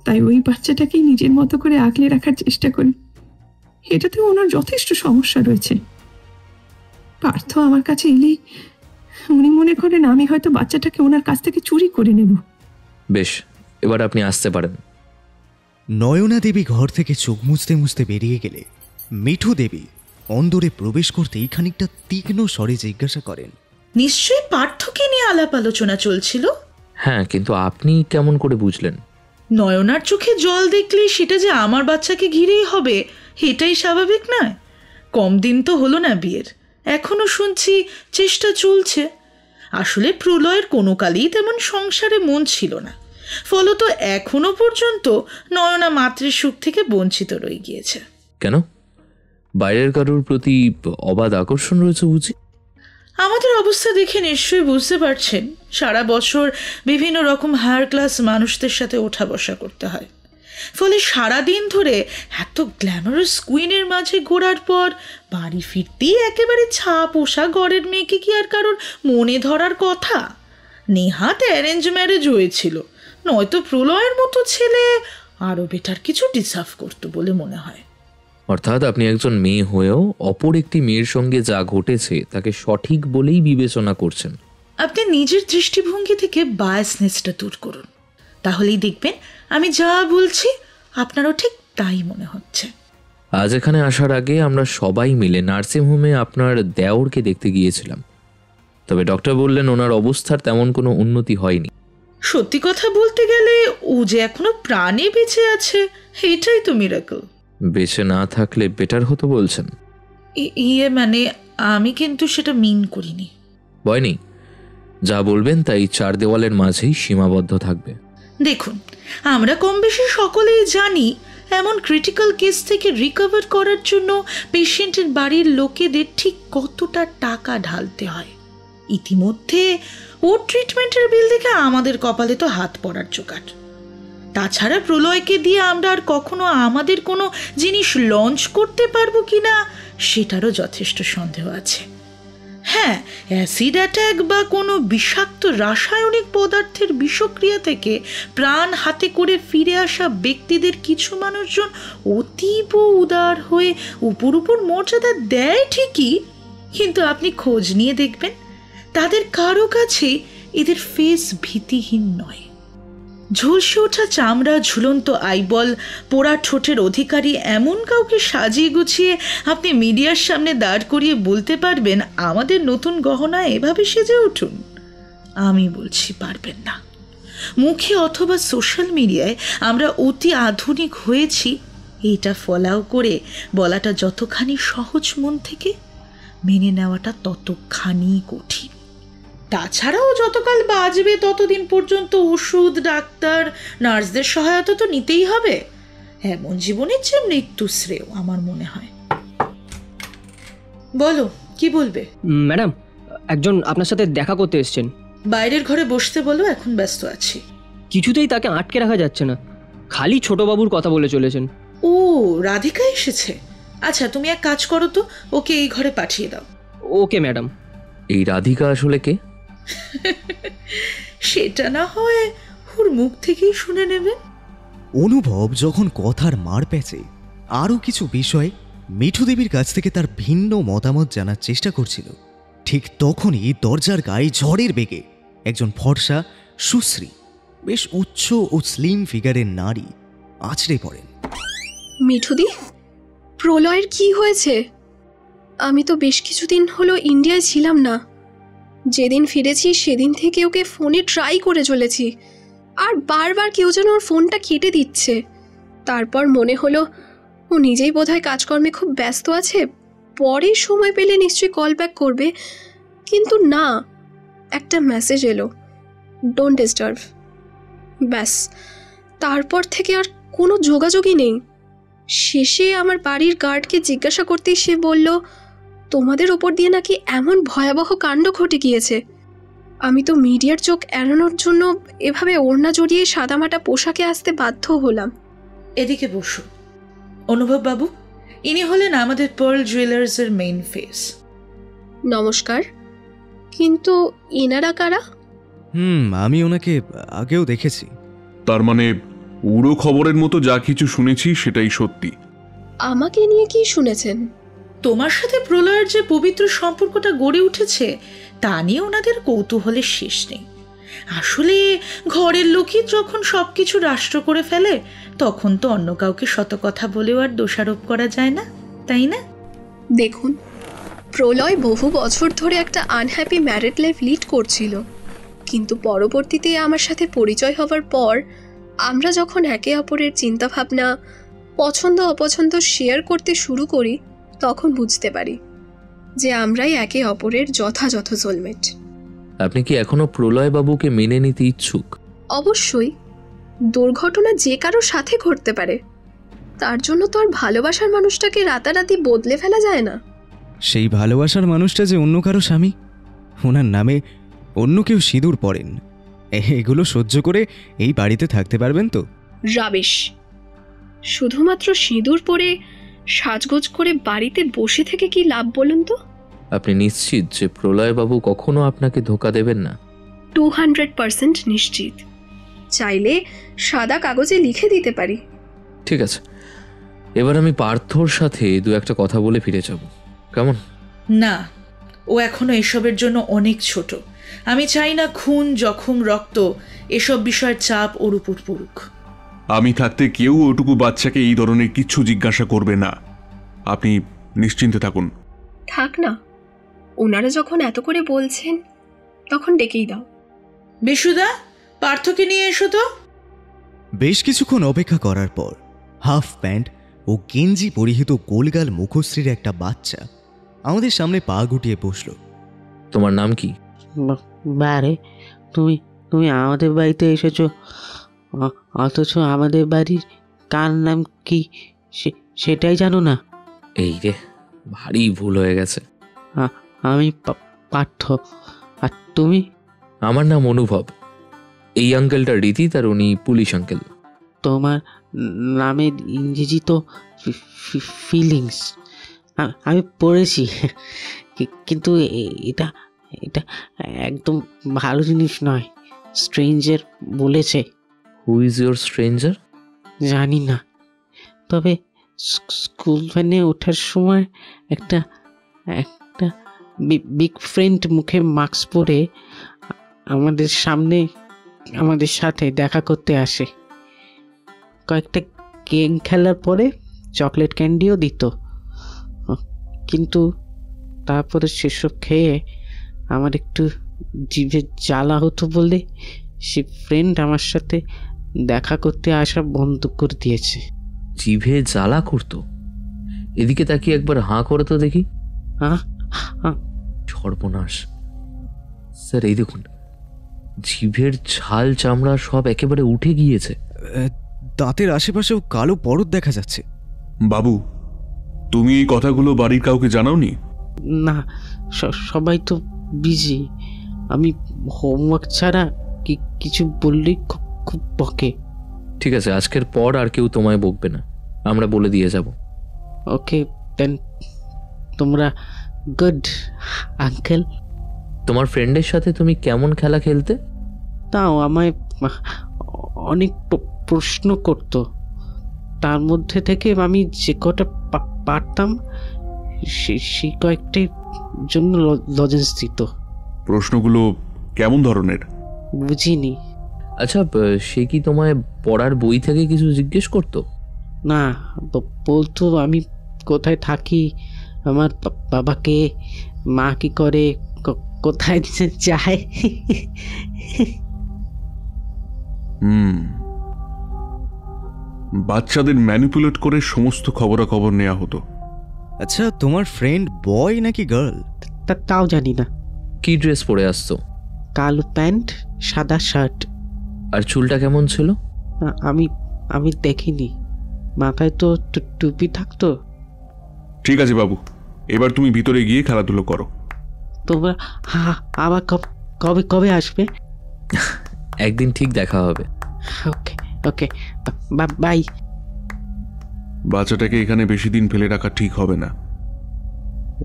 তাই ওই বাচ্চাটাকেই নিজের মতো করে আগলে রাখার চেষ্টা করি। এটাতেও ওনার যথেষ্ট সমস্যা রয়েছে। পার্থ আমার কাছে এলেই উনি মনে করেন আমি হয়তো বাচ্চাটাকে ওনার কাছ থেকে চুরি করে নেব। বেশ, এবার আপনি আসতে পারেন। নয়না দেবী ঘর থেকে চোখ মুছতে মুছতে বেরিয়ে গেলে মিঠু দেবী অন্দরে প্রবেশ করতেই খানিকটা তীক্ষ্ণ স্বরে জিজ্ঞাসা করেন, নিশ্চয়ই পার্থকে নিয়ে আলাপ আলোচনা চলছিল? হ্যাঁ, কিন্তু আপনি কেমন করে বুঝলেন? নয়নার চোখে জল দেখলে সেটা যে আমার বাচ্চাকে ঘিরেই হবে এটাই স্বাভাবিক নয়? কম দিন তো হলো না বিয়ের, এখনো শুনছি চেষ্টা চলছে। আসলে প্রলয়ের কোনো কালেই তেমন সংসারে মন ছিল না, ফলত এখনো পর্যন্ত নয়না মাতৃ সুখ থেকে বঞ্চিত রয়ে গিয়েছে। কেন? বাইরের কারোর প্রতি অবাধ আকর্ষণ রয়েছে বুঝি? আমাদের অবস্থা দেখে নিশ্চয়ই বুঝতে পারছেন, সারা বছর বিভিন্ন রকম হায়ার ক্লাস মানুষদের সাথে ওঠা বসা করতে হয়। ফলে সারাদিন ধরে এত গ্ল্যামারাস কুইনের মাঝে ঘোরার পর বাড়ি ফিরতেই একেবারে ছা পোষা ঘরের মেয়েকে কি আর কারোর মনে ধরার কথা? নেহাত অ্যারেঞ্জ ম্যারেজ হয়েছিল, নয়তো প্রলয়ের মতো ছেলে আরও বেটার কিছু ডিসার্ভ করতো বলে মনে হয়। অর্থাৎ আপনি একজন মেয়ে হয়েও অপর একটি মেয়ের সঙ্গে যা ঘটেছে তাকে সঠিক বলেই বিবেচনা করছেন। আপনি নিজের দৃষ্টিভঙ্গি থেকে বায়াসনেসটা দূর করুন, তাহলেই দেখবেন আমি যা বলছি আপনারও ঠিক তাই মনে হচ্ছে। আজ এখানে আসার আগে আমরা সবাই মিলে নার্সিংহোমে আপনার দেওরকে দেখতে গিয়েছিলাম, তবে ডক্টর বললেন ওনার অবস্থার তেমন কোনো উন্নতি হয়নি। সত্যি কথা বলতে গেলে ও যে এখনো প্রাণে বেঁচে আছে এটাই তো মিরাকল। বেঁচে না থাকলে বেটার হতো বলছেন? মানে আমি কিন্তু সেটা মিন করিনি। ভয় নেই, যা বলবেন তাই 4 দেওয়ালের মাঝেই সীমাবদ্ধ থাকবে। দেখুন, আমরা কম বেশি সকলেই জানি এমন ক্রিটিক্যাল কেস থেকে রিকভার করার জন্য পেশেন্টের বাড়ির লোকেদের ঠিক কতটা টাকা ঢালতে হয়। ইতিমধ্যে ওর ট্রিটমেন্টের বিল দেখে আমাদের কপালে তো হাত পড়ার জোগাড়। তাছাড়া প্রলয়কে দিয়ে আমরা আর কখনো আমাদের কোনো জিনিস লঞ্চ করতে পারবো কিনা সেটারও যথেষ্ট সন্দেহ আছে। হ্যাঁ, অ্যাসিড অ্যাটাক বা কোনো বিষাক্ত রাসায়নিক পদার্থের বিষক্রিয়া থেকে প্রাণ হাতে করে ফিরে আসা ব্যক্তিদের কিছু মানুষজন অতীব উদার হয়ে উপর মর্যাদা দেয় ঠিকই, কিন্তু আপনি খোঁজ নিয়ে দেখবেন তাদের কারো কাছে এদের ফেস ভীতিহীন নয়। ঝলসে ওঠা চামড়া, ঝুলন্ত আইবল, পোড়া ঠোঁটের অধিকারী এমন কাউকে সাজিয়ে গুছিয়ে আপনি মিডিয়ার সামনে দাঁড় করিয়ে বলতে পারবেন আমাদের নতুন গহনা এভাবে সেজে উঠুন? আমি বলছি পারবেন না। মুখে অথবা সোশ্যাল মিডিয়ায় আমরা অতি আধুনিক হয়েছি এইটা ফলাও করে বলাটা যতখানি সহজ মন থেকে, মেনে নেওয়াটা ততখানি কঠিন। তাছাড়াও যতকাল বাঁচবে ততদিন পর্যন্ত ওষুধ, ডাক্তার, নার্সদের সহায়তা তো নিতেই হবে। এমন জীবনের চেয়ে মৃত্যু শ্রেয় আমার মনে হয়। বলো, কি বলবে? ম্যাডাম, একজন আপনার সাথে দেখা করতে এসেছেন। বাইরের ঘরে বসতে বলো, এখন ব্যস্ত আছি। কিছুতেই তাকে আটকে রাখা যাচ্ছে না, খালি ছোটবাবুর কথা বলে চলেছেন। ও, রাধিকা এসেছে? আচ্ছা, তুমি এক কাজ করো তো, ওকে এই ঘরে পাঠিয়ে দাও। Okay madam. এই রাধিকা আসলে কে? সেটা না হয় ওর মুখ থেকেই শুনে নেবেন। অনুভব যখন কথার মার প্যাচে আরও কিছু বিষয় মিঠু দেবীর কাছ থেকে তার ভিন্ন মতামত জানার চেষ্টা করছিল, ঠিক তখনই দরজার গায়ে ঝড়ের বেগে একজন ফর্সা, সুশ্রী, বেশ উচ্চ ও স্লিম ফিগারের নারী আছড়ে পড়েন। মিঠুদি, প্রলয়ের কি হয়েছে? আমি তো বেশ কিছুদিন হলো ইন্ডিয়ায় ছিলাম না। যেদিন ফিরেছি সেদিন থেকে ওকে ফোনে ট্রাই করে চলেছি, আর বারবার কেউ যেন ওর ফোনটা কেটে দিচ্ছে। তারপর মনে হলো ও নিজেই বোধহয় কাজকর্মে খুব ব্যস্ত আছে, পরে সময় পেলে নিশ্চয়ই কল ব্যাক করবে। কিন্তু না, একটা মেসেজ এলো, ডোন্ট ডিস্টার্ব। ব্যাস, তারপর থেকে আর কোনো যোগাযোগই নেই। শেষে আমার বাড়ির গার্ডকে জিজ্ঞাসা করতেই সে বলল, তোমাদের ওপর দিয়ে নাকি এমন ভয়াবহ কাণ্ড ঘটে গিয়েছে। আমি তো মিডিয়ার চোখ এড়ানোর জন্য এভাবে ওড়না জড়িয়ে সাদামাটা পোশাকে আসতে বাধ্য হলাম। এদিকে বসো। অনুভব বাবু, ইনি হলেন আমাদের পার্ল জুয়েলার্সের মেইন ফেস। নমস্কার, কিন্তু এনারা কারা? আমি ওনাকে আগেও দেখেছি। তার মানে উড়ো খবরের মতো যা কিছু শুনেছি সেটাই সত্যি। আমাকে নিয়ে কি শুনেছেন? তোমার সাথে প্রলয়ের যে পবিত্র সম্পর্কটা গড়ে উঠেছে তা নিয়ে ওনাদের কৌতূহলের শেষ নেই। আসলে ঘরের লোকই যখন সবকিছু রাষ্ট্র করে ফেলে তখন তো অন্য কাউকে শত কথা বলেও আর দোষারোপ করা যায় না, তাই না? দেখুন, প্রলয় বহু বছর ধরে একটা আনহ্যাপি ম্যারিড লাইফ লিড করছিল, কিন্তু পরবর্তীতে আমার সাথে পরিচয় হওয়ার পর আমরা যখন একে অপরের চিন্তাভাবনা, পছন্দ অপছন্দ শেয়ার করতে শুরু করি তখন বুঝতে পারি যে আমরাই একে অপরের যথাযথ সোলমেট। আপনি কি এখনো প্রলয় বাবুকে মেনে নিতে ইচ্ছুক? অবশ্যই। দুর্ঘটনা যে কারোর সাথে ঘটতে পারে, তার জন্য তো আর ভালোবাসার মানুষটাকে রাতারাতি বদলে ফেলা যায় না। সেই ভালোবাসার মানুষটা যে অন্য কারো স্বামী, ওনার নামে অন্য কেউ সিঁদুর পড়েন, এগুলো সহ্য করে এই বাড়িতে থাকতে পারবেন তো? রাবিশ। শুধুমাত্র সিঁদুর পরে সাজগোজ করে বাড়িতে বসে থেকে কি লাভ বলুন তো? আপনি নিশ্চিত যে প্রলয় বাবু কখনো আপনাকে ধোকা দেবেন না? 200% নিশ্চিত। চাইলে সাদা কাগজে লিখে দিতে পারি। ঠিক আছে, এবার আমি পার্থর সাথে দু একটা কথা বলে ফিরে যাব, কেমন? না, ও এখনো এসবের জন্য অনেক ছোট। আমি চাই না খুন, জখম, রক্ত এসব বিষয়ের চাপ ওর উপর পড়ুক। আমি থাকতে কেউ ওটুকু বাচ্চাকে এই ধরনের কিচ্ছু জিজ্ঞাসা করবে না, আপনি নিশ্চিন্তে থাকুন। থাক না, ওনারা যখন এত করে বলছেন তখন ডেকেই দাও। বিশুদা, পার্থকে নিয়ে এসো তো। বেশ কিছুক্ষণ অপেক্ষা করার পর হাফ প্যান্ট ও গেঞ্জি পরিহিত গোলগাল মুখশ্রীর একটা বাচ্চা আমাদের সামনে পা গুটিয়ে বসল। তোমার নাম কি? বারে, তুমি আমাদের বাড়িতে এসেছো, অথচ আমাদের বাড়ির কার নাম কি সেটাই জানো না? এই রে, ভারী ভুল হয়ে গেছে। আমি পার্থ, আর তুমি? আমার নাম অনুভব। এই আঙ্কেলটা রীতি, তার উনি পুলিশ আঙ্কেল। তোমার নামের ইংরেজি তো ফিলিংস, আমি পড়েছি, কিন্তু এটা এটা একদম ভালো জিনিস নয়। স্ট্রেঞ্জার বলেছে। Who is your stranger? জানি না, তবে স্কুল ভ্যানে ওঠার সময় একটা বিগ ফ্রেন্ড মুখে মাস্ক পরে আমাদের সাথে দেখা করতে আসে। কয়েকটা গেম খেলার পরে চকলেট ক্যান্ডিও দিত, কিন্তু তারপরে সেসব খেয়ে আমার একটু জিভে জ্বালা হতো বলে সে ফ্রেন্ড আমার সাথে দেখা করতে আসা বন্ধ করে দিয়েছে। জিভে জ্বালা করতো? এদিকে তাকিয়ে একবার হাঁ করে তো দেখি। সর্বনাশ স্যার, এই দেখুন, জিভের ছাল চামড়া সব একেবারে উঠে গিয়েছে। দাঁতের আশেপাশেও কালো পরত দেখা যাচ্ছে। বাবু, তুমি এই কথাগুলো বাড়ির কাউকে জানাওনি? না, সবাই তো বিজি। আমি হোমওয়ার্ক ছাড়া কিছু বললেই খুব বকে। ঠিক আছে, আজকের পর আর কেউ তোমায় বকবে না, আমরা বলে দিয়ে যাব। ওকে দেন, তোমরা গুড আঙ্কেল। তোমার ফ্রেন্ডের সাথে তুমি কেমন খেলা খেলতে? তাও আমায় অনেক প্রশ্ন করত, তার মধ্যে থেকে আমি যে কটা পারতাম সেই কয়েকটাই জন্য লজেন্স দিত। প্রশ্নগুলো কেমন ধরনের? বুঝিনি। আচ্ছা, সে কি তোমায় পড়ার বই থেকে কিছু জিজ্ঞেস করতো? না, বলতো আমি কোথায় থাকি, আমার বাবাকে, মা কি করে, কোথায় যায়। বাচ্চাদের ম্যানিপুলেট করে সমস্ত খবরাখবর নেওয়া হতো। আচ্ছা, তোমার ফ্রেন্ড বয় নাকি গার্ল? তাও জানি না। কি ড্রেস পরে আসতো? কালো প্যান্ট, সাদা শার্ট। আর চুলটা কেমন ছিল? আমি দেখিনি, মাথায় তো টুপি থাকতো। ঠিক আছে বাবু, এবার তুমি ভিতরে গিয়ে খেলাধুলো করো। তোমরা আবার কবে কবে আসবে? একদিন ঠিক দেখা হবে। ওকে ওকে, বাই। বাচ্চাটাকে এখানে বেশি দিন ফেলে রাখা ঠিক হবে না।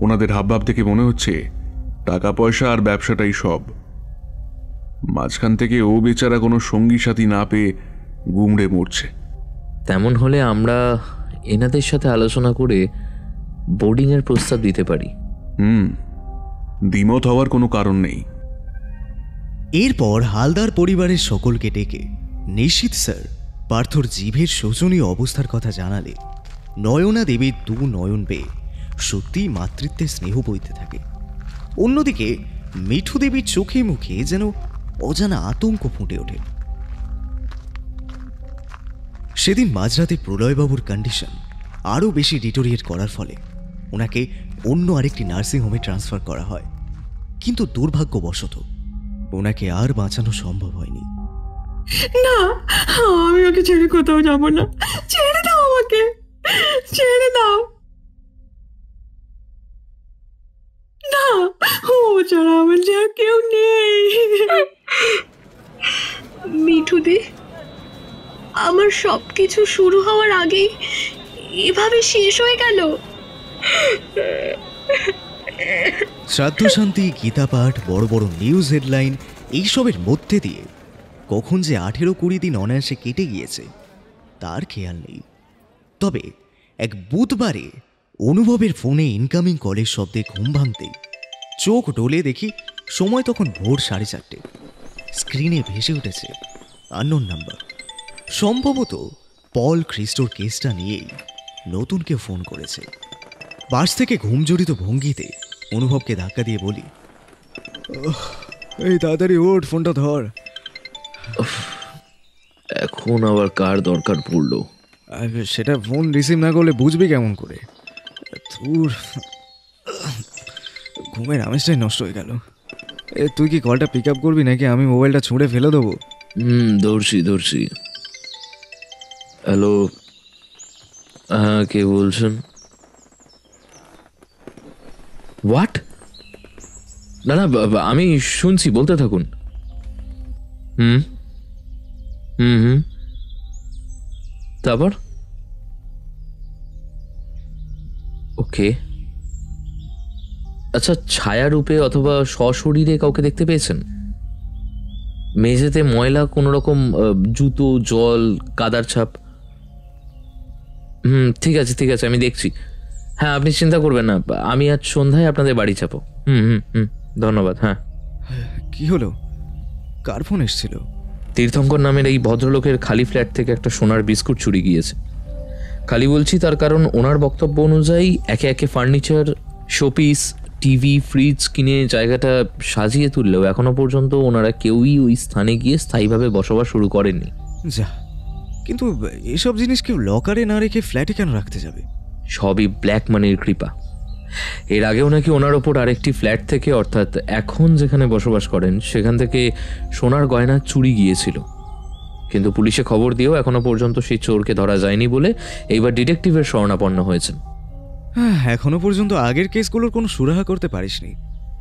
ওনাদের হাবভাব থেকে মনে হচ্ছে টাকা পয়সা আর ব্যবসাটাই সব। মাঝখান থেকে ও বেচারা কোনো সঙ্গী সাথী না পেয়ে গুমড়ে মরছে। তেমন হলে আমরা এনাদের সাথে আলোচনা করে বোর্ডিংয়ের প্রস্তাব দিতে পারি। দ্বিমত হওয়ার কোনো কারণ নেই। এরপর হালদার পরিবারের সকলকে ডেকে নিশ্চিত স্যার পার্থর জিভের শোচনীয় অবস্থার কথা জানালে নয়না দেবীর দু নয়ন বেয়ে সত্যি মাতৃত্বের স্নেহ বইতে থাকে। অন্যদিকে মিঠু দেবীর চোখে মুখে যেন অজানা আতঙ্ক ফুটে ওঠে। সেদিন মাঝরাতে প্রলয়বাবুর কন্ডিশন আরও বেশি ডিটোরিয়েট করার ফলে ওনাকে অন্য আরেকটি নার্সিংহোমে ট্রান্সফার করা হয়, কিন্তু দুর্ভাগ্যবশত ওনাকে আর বাঁচানো সম্ভব হয়নি। না, আমি ওকে ছেড়ে কোথাও যাব না। ছেড়ে দাও আমাকে, ছেড়ে দাও। না, ও ছাড়া আমার যা কেউ নেই। মিঠুদি, আমার সব কিছু শুরু হওয়ার আগেই এভাবে শেষ হয়ে গেল। শ্রাদ্ধ শান্তি, গীতা পাঠ, বড় বড় নিউজ হেডলাইন, এইসবের মধ্যে দিয়ে কখন যে 18-20 দিন অনায়াসে কেটে গিয়েছে তার খেয়াল নেই। তবে এক বুধবারে অনুভবের ফোনে ইনকামিং কলের শব্দে ঘুম ভাঙতেই চোখ ডলে দেখি সময় তখন ভোর 4:30। স্ক্রিনে ভেসে উঠেছে আননোন নাম্বার। সম্ভবত পল খ্রিস্টোর কেসটা নিয়েই নতুন কেউ ফোন করেছে। বাস থেকে ঘুমজড়িত ভঙ্গিতে অনুভবকে ধাক্কা দিয়ে বলি, এই তাড়াতাড়ি ওঠ, ফোনটা ধর। এখন আবার কার দরকার পড়লো? সেটা ফোন রিসিভ না করলে বুঝবি কেমন করে? তোর ঘুমের আমেজটাই নষ্ট হয়ে গেল। তুই কি কলটা পিক আপ করবি নাকি আমি মোবাইলটা ছুঁড়ে ফেলে দেবো? ধরছি। হ্যালো, হ্যাঁ, কে বলছেন? হোয়াট? না, আমি শুনছি, বলতে থাকুন। তারপর? ওকে। আচ্ছা, ছায়ারূপে অথবা সশরীরে কাউকে দেখতে পেয়েছেন? মেঝেতে ময়লা, কোনো রকম জুতো, জল, কাদার ছাপ? ঠিক আছে, আমি দেখছি। হ্যাঁ, আপনি চিন্তা করবেন না, আমি আজ সন্ধ্যায় আপনাদের বাড়ি যাবো। ধন্যবাদ। হ্যাঁ। কি হলো? কার ফোন এসেছিল? তীর্থঙ্কর নামের এই ভদ্রলোকের খালি ফ্ল্যাট থেকে একটা সোনার বিস্কুট চুরি গিয়েছে। খালি বলছি তার কারণ ওনার বক্তব্য অনুযায়ী একে একে ফার্নিচার, শোপিস, টিভি ফ্রিজ কিনে জায়গাটা সাজিয়ে তুললেও এখনো পর্যন্ত ওনারা কেউই ওই স্থানে গিয়ে স্থায়ীভাবে বসবাস শুরু করেননি। যা, কিন্তু এসব জিনিস কেউ লকারে না রেখে ফ্ল্যাটে কেন রাখতে যাবে? সবই ব্ল্যাক মানির কৃপা। এর আগেও নাকি ওনার ওপর আরেকটি ফ্ল্যাট থেকে, অর্থাৎ এখন যেখানে বসবাস করেন সেখান থেকে সোনার গয়না চুরি গিয়েছিল, কিন্তু পুলিশে খবর দিয়েও এখনো পর্যন্ত সেই চোরকে ধরা যায়নি বলে এইবার ডিটেকটিভের শরণাপন্ন হয়েছেন। এখনো পর্যন্ত আগের কেসগুলোর কোনো সুরাহা করতে পারিসনি,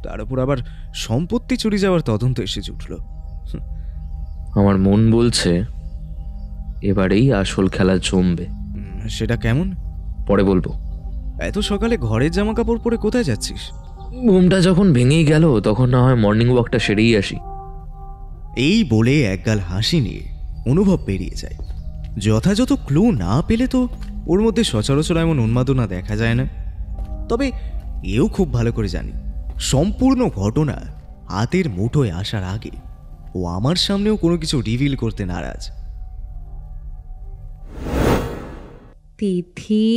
তার উপর আবার সম্পত্তি চুরি যাওয়ার তদন্ত এসে জুটল। আমার মন বলছে এবারেই আসল খেলা জমবে। সেটা কেমন? পরে বলবো। এত সকালে ঘরের জামা কাপড় পরে কোথায় যাচ্ছিস? ঘুমটা যখন ভেঙেই গেল তখন না হয় মর্নিং ওয়াকটা সেরেই আসি। এই বলে একগাল হাসি নিয়ে অনুভব বেরিয়ে যায়। যথাযথ ক্লু না পেলে তো ওর মধ্যে সচরাচর এমন উন্মাদনা দেখা যায় না। তবে এও খুব ভালো করে জানি সম্পূর্ণ ঘটনা হাতের মুঠোয় আসার আগে ও আমার সামনেও কোনো কিছু রিভিল করতে নারাজ। তিথি,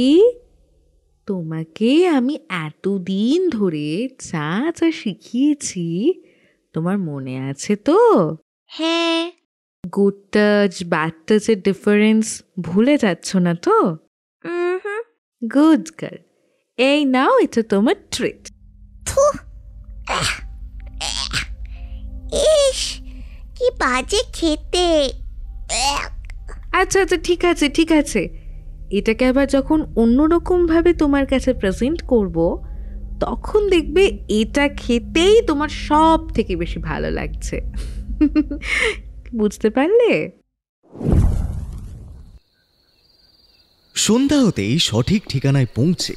তোমাকে আমি এতদিন ধরে যা যা শিখিয়েছি তোমার মনে আছে তো? হ্যাঁ। গুড টাচ ব্যাড টাচের ডিফারেন্স ভুলে যাচ্ছ না তো? গুড গার্ল, এই নাও এটা তোমার ট্রিট। ইস, কি বাজে খেতে। আচ্ছা আচ্ছা, ঠিক আছে ঠিক আছে, এটাকে আবার যখন অন্যরকম ভাবে তোমার কাছে প্রেজেন্ট করব তখন দেখবে এটা খেতেই তোমার সব থেকে বেশি ভালো লাগছে। বুঝতে পারলে? সন্ধ্যা হতেই সঠিক ঠিকানায় পৌঁছে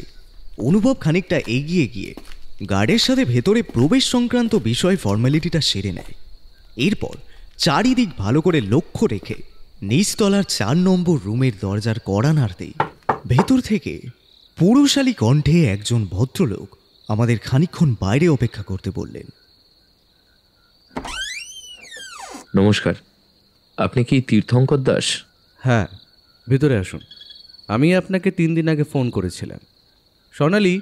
অনুভব খানিকটা এগিয়ে গিয়ে গার্ডের সাথে ভেতরে প্রবেশ সংক্রান্ত বিষয় ফর্মালিটিটা সেরে নেয়। এরপর চারিদিক ভালো করে লক্ষ্য রেখে নিচতলার 4 নম্বর রুমের দরজার কড়া নাড়তেই ভেতর থেকে পুরুষালী কণ্ঠে একজন ভদ্রলোক আমাদের খানিকক্ষণ বাইরে অপেক্ষা করতে বললেন। নমস্কার, আপনি কি তীর্থঙ্কর দাস? হ্যাঁ, ভিতরে আসুন। আমি আপনাকে 3 দিন আগে ফোন করেছিলাম। সোনালি,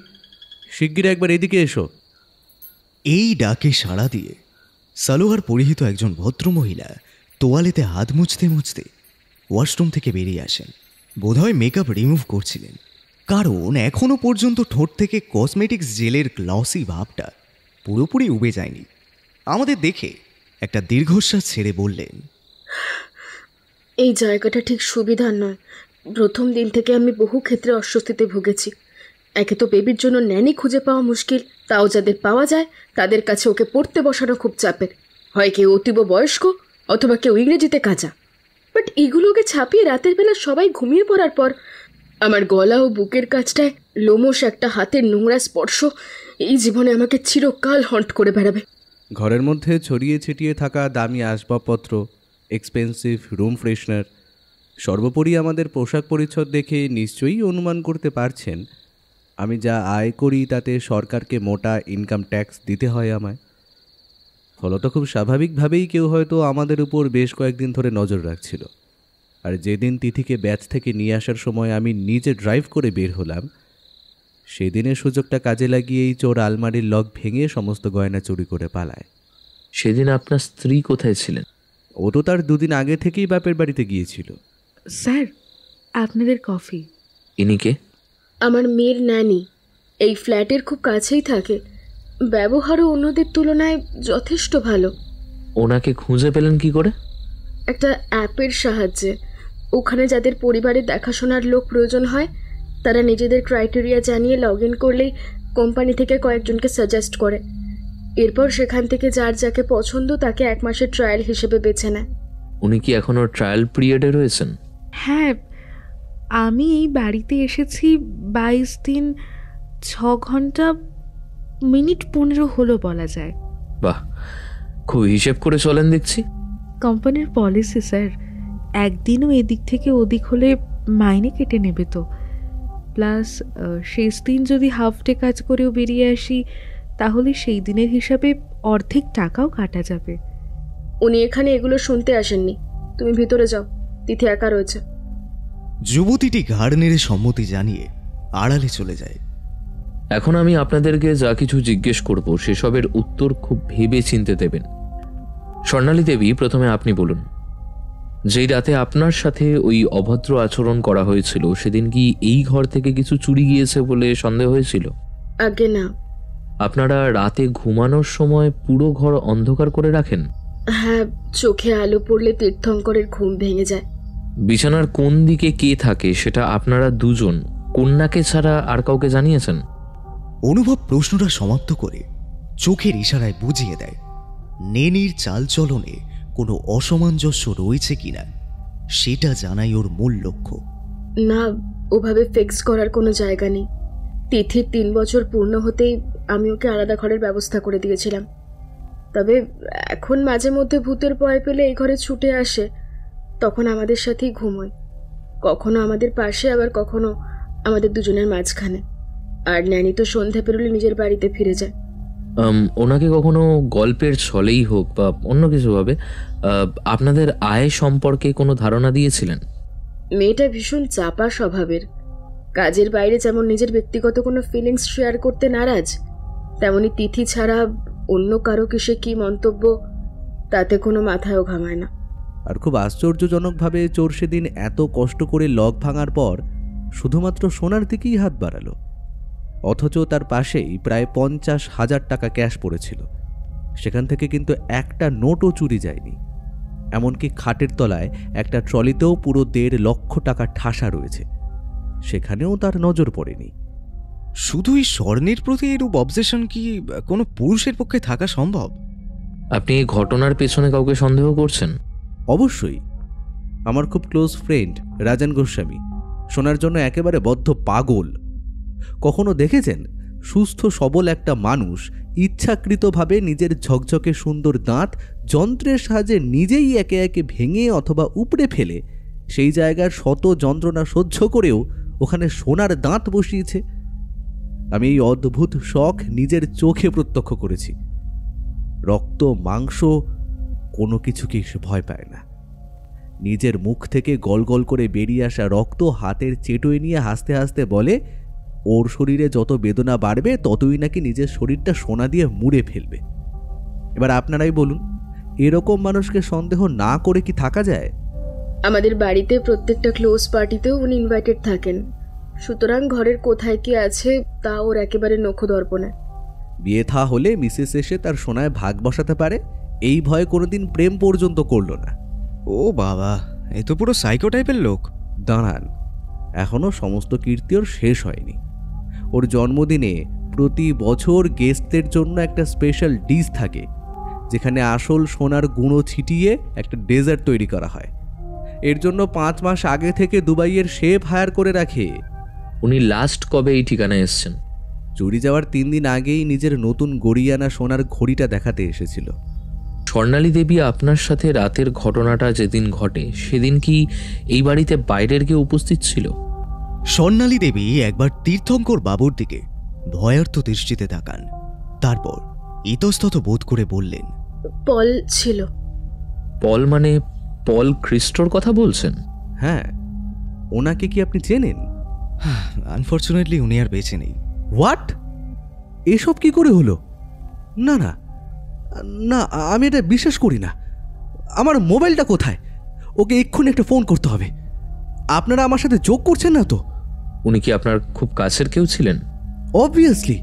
শিগগির একবার এদিকে এসো। এই ডাকে সাড়া দিয়ে সালোয়ার পরিহিত একজন ভদ্রমহিলা তোয়ালেতে হাত মুছতে মুছতে ওয়াশরুম থেকে বেরিয়ে আসেন। বোধহয় মেকআপ রিমুভ করছিলেন, কারণ এখনো পর্যন্ত ঠোঁট থেকে কসমেটিক্স জেলের গ্লসি ভাবটা পুরোপুরি উবে যায়নি। আমাদের দেখে একটা দীর্ঘশ্বাস ছেড়ে বললেন, এই জায়গাটা ঠিক সুবিধার নয়। প্রথম দিন থেকে আমি বহু ক্ষেত্রে অস্বস্তিতে ভুগেছি। একে তো বেবির জন্য ন্যানি খুঁজে পাওয়া মুশকিল, তাও যাদের পাওয়া যায় তাদের কাছে ওকে পড়তে বসানো খুব চাপের। হয় কেউ অতীব বয়স্ক অথবা কেউ ইংরেজিতে কাঁচা। বাট এগুলোকে ছাপিয়ে রাতের বেলা সবাই ঘুমিয়ে পড়ার পর আমার গলা ও বুকের কাছটায় লোমশ একটা হাতের নোংরা স্পর্শ এই জীবনে আমাকে চিরকাল হন্ট করে বেড়াবে। ঘরের মধ্যে ছড়িয়ে ছিটিয়ে থাকা দামি আসবাবপত্র, এক্সপেন্সিভ রুম ফ্রেশনার, সর্বোপরি আমাদের পোশাক পরিচ্ছদ দেখে নিশ্চয়ই অনুমান করতে পারছেন আমি যা আয় করি তাতে সরকারকে মোটা ইনকাম ট্যাক্স দিতে হয় আমায়। ফলত খুব স্বাভাবিকভাবেই কেউ হয়তো আমাদের উপর বেশ কয়েকদিন ধরে নজর রাখছিল। আর যেদিন তিথিকে ব্যাচ থেকে নিয়ে আসার সময় আমি নিজে ড্রাইভ করে বের হলাম, সেদিনের সুযোগটা কাজে লাগিয়ে এই চোর আলমারির লক ভেঙে সমস্ত গয়না চুরি করে পালায়। সেদিন আপনার স্ত্রী কোথায় ছিলেন? ও তো তার 2 দিন আগে থেকেই বাপের বাড়িতে গিয়েছিল। স্যার, আপনাদের কফি। ইনি কে? আমার মেয়ের ন্যানি, এই ফ্ল্যাটের খুব কাছেই থাকে। ব্যবহারও অন্যদের তুলনায় যথেষ্ট ভালো। ওনাকে খুঁজে পেলেন কি করে? একটা অ্যাপের সাহায্যে। ওখানে যাদের পরিবারের দেখাশোনার লোক প্রয়োজন হয় তারা নিজেদের ক্রাইটেরিয়া জানিয়ে লগ ইন করলেই কোম্পানি থেকে কয়েকজনকে সাজেস্ট করে। এরপর সেখান থেকে যার যাকে পছন্দ তাকে 1 মাসের ট্রায়াল হিসেবে বেছে নেয়। উনি কি এখনো ট্রায়াল পিরিয়ডে রয়েছেন? হ্যাঁ, আমি এই বাড়িতে এসেছি 22 দিন 6 ঘন্টা মিনিট 15 হলো বলা যায়। বাহ, খুব হিসেব করে চলেন দেখছি। কোম্পানির পলিসি স্যার, একদিনও এদিক থেকে ওদিক হলে মাইনে কেটে নেবে তো। প্লাস শেষ দিন যদি হাফ ডে কাজ করেও বেরিয়ে আসি তাহলে সেই দিনের হিসাবে অর্ধেক টাকাও কাটা যাবে। উনি এখানে এগুলো শুনতে আসেননি, তুমি ভিতরে যাও, তিথি একা রয়েছে। যুবতীটি ঘাড় নেড়ে সম্মতি জানিয়ে আড়ালে চলে যায়। এখন আমি আপনাদেরকে যা কিছু জিজ্ঞেস করব সেসবের উত্তর খুব ভেবে চিনতে দেবেন। স্বর্ণালী দেবী, প্রথমে আপনি বলুন, যেই রাতে আপনার সাথে ওই অভদ্র আচরণ করা হয়েছিল সেদিন কি এই ঘর থেকে কিছু চুরি গিয়েছে বলে সন্দেহ হয়েছিল? আগে না। আপনারা রাতে ঘুমানোর সময় পুরো ঘর অন্ধকার করে রাখেন? হ্যাঁ, চোখে আলো পড়লে তীর্থঙ্করের ঘুম ভেঙে যায়। বিছানার কোন দিকে কে থাকে সেটা আপনারা দুজন কন্যাকে ছাড়া আর কাউকে জানিয়েছেন? অনুভব প্রশ্নটা সমাপ্ত করে চোখের ইশারায় বুঝিয়ে দেয় নেনির চালচলনে কোনো অসামঞ্জস্য রয়েছে কিনা সেটা জানাই ওর মূল লক্ষ্য। না, ওভাবে ফিক্স করার কোনো জায়গা নেই। তিথির 3 বছর পূর্ণ হতেই আমি ওকে আলাদা ঘরের ব্যবস্থা করে দিয়েছিলাম। তবে এখন মাঝে মধ্যে ভূতের ভয় পেলে এই ঘরে ছুটে আসে, তখন আমাদের সাথেই ঘুমোয়। কখনো আমাদের পাশে, আবার কখনো আমাদের দুজনের মাঝখানে। আর ন্যানি তো সন্ধ্যা পেরোলে নিজের বাড়িতে ফিরে যায়। ওনাকে কখনো গল্পের ছলেই হোক বা অন্য কিছুভাবে আপনাদের আয় সম্পর্কে কোনো ধারণা দিয়েছিলেন? মেয়েটা ভীষণ চাপা স্বভাবের। কাজের বাইরে যেমন নিজের ব্যক্তিগত কোনো ফিলিংস শেয়ার করতে নারাজ, তেমনি তিথি ছাড়া অন্য কারো কিসে কি মন্তব্য তাতে কোনো মাথায়ও ঘামায় না। আর খুব আশ্চর্যজনকভাবে চোর সেদিন এত কষ্ট করে লক ভাঙার পর শুধুমাত্র সোনার দিকেই হাত বাড়ালো, অথচ তার পাশেই প্রায় 50,000 টাকা ক্যাশ পড়েছিল। সেখান থেকে কিন্তু একটা নোটও চুরি যায়নি। এমনকি খাটের তলায় একটা ট্রলিতেও পুরো 1.5 লক্ষ টাকা ঠাসা রয়েছে, সেখানেও তার নজর পড়েনি। শুধুই স্বর্ণের প্রতি এরূপ অবজেশন কি কোনো পুরুষের পক্ষে থাকা সম্ভব? আপনি এই ঘটনার পেছনে কাউকে সন্দেহ করছেন? অবশ্যই। আমার খুব ক্লোজ ফ্রেন্ড রাজন গোস্বামী সোনার জন্য একেবারে বদ্ধ পাগল। কখনো দেখেছেন সুস্থ সবল একটা মানুষ ইচ্ছাকৃতভাবে নিজের ঝকঝকে সুন্দর দাঁত যন্ত্রের সাহায্যে নিজেই একে একে ভেঙে অথবা উপড়ে ফেলে সেই জায়গার শত যন্ত্রণা সহ্য করেও ওখানে সোনার দাঁত বসিয়েছে? আমি এই অদ্ভুত শখ নিজের চোখে প্রত্যক্ষ করেছি। রক্ত মাংস কোনো কিছুকেই সে ভয় পায় না। নিজের মুখ থেকে গল গল করে বেরিয়ে আসা রক্ত হাতের চেটোয় নিয়ে হাসতে হাসতে বলে ওর শরীরে যত বেদনা বাড়বে ততই নাকি নিজের শরীরটা সোনা দিয়ে মুড়ে ফেলবে। এবার আপনারাই বলুন, এরকম মানুষকে সন্দেহ না করে কি থাকা যায়? আমাদের বাড়িতে প্রত্যেকটা ক্লোজ পার্টিতেও উনি ইনভাইটেড থাকেন, সুতরাং ঘরের কোথায় কি আছে তা ওর একেবারে নখদর্পণে। বিয়ে থা হলে মিসেস এসে তার সোনায় ভাগ বসাতে পারে এই ভয়ে কোনোদিন প্রেম পর্যন্ত করল না। ও বাবা, এ তো পুরো সাইকো টাইপের লোক। দাঁড়ান, এখনো সমস্ত কীর্তি ওর শেষ হয়নি। ওর জন্মদিনে প্রতি বছর গেস্টদের জন্য একটা স্পেশাল ডিশ থাকে, যেখানে আসল সোনার গুঁড়ো ছিটিয়ে একটা ডেজার্ট তৈরি করা হয়। এর জন্য 5 মাস আগে থেকে দুবাইয়ের শেফ হায়ার করে রাখে। উনি লাস্ট কবে এই ঠিকানায় এসেছেন? চুরি যাওয়ার 3 দিন আগেই নিজের নতুন গড়িয়ানা সোনার ঘড়িটা দেখাতে এসেছিল। স্বর্ণালী দেবী, আপনার সাথে রাতের ঘটনাটা যেদিন ঘটে সেদিন কি এই বাড়িতে বাইরের কেউ উপস্থিত ছিল? স্বর্ণালী দেবী একবার তীর্থঙ্কর বাবুর দিকে ভয়ার্থ দৃষ্টিতে তাকান, তারপর ইতস্তত বোধ করে বললেন, পল ছিল। পল মানে পল খ্রিস্টোর কথা বলছেন? হ্যাঁ। ওনাকে কি আপনি চেনেন? আনফর্চুনেটলি উনি আর বেঁচে নেই। হোয়াট? এসব কি করে হলো? না না না, আমি এটা বিশ্বাস করি না। আমার মোবাইলটা কোথায়? ওকে এক্ষুনি একটা ফোন করতে হবে। আপনারা আমার সাথে যোগ করছেন না তো? উনি কি আপনার খুব কাছের কেউ ছিলেন? অবভিয়াসলি।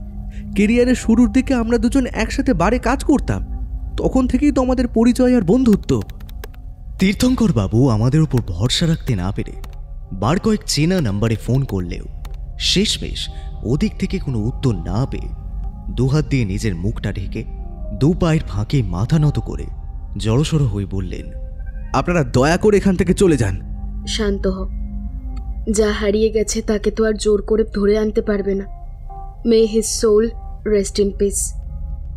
কেরিয়ারের শুরুর দিকে আমরা দুজন একসাথে বারে কাজ করতাম, তখন থেকেই তো আমাদের পরিচয় আর বন্ধুত্ব। তীর্থঙ্কর বাবু আমাদের উপর ভরসা রাখতে না পেরে বার কয়েক চেনা নাম্বারে ফোন করলেও শেষমেশ ওদিক থেকে কোনো উত্তর না পেয়ে দুহাত দিয়ে নিজের মুখটা ঢেকে 2 পায়ের ফাঁকে মাথা নত করে জড়সড় হয়ে বললেন, আপনারা দয়া করে এখান থেকে চলে যান। শান্ত হ। যা হারিয়ে গেছে তাকে তো আর জোর করে ধরে আনতে পারবে না। May his soul rest in peace.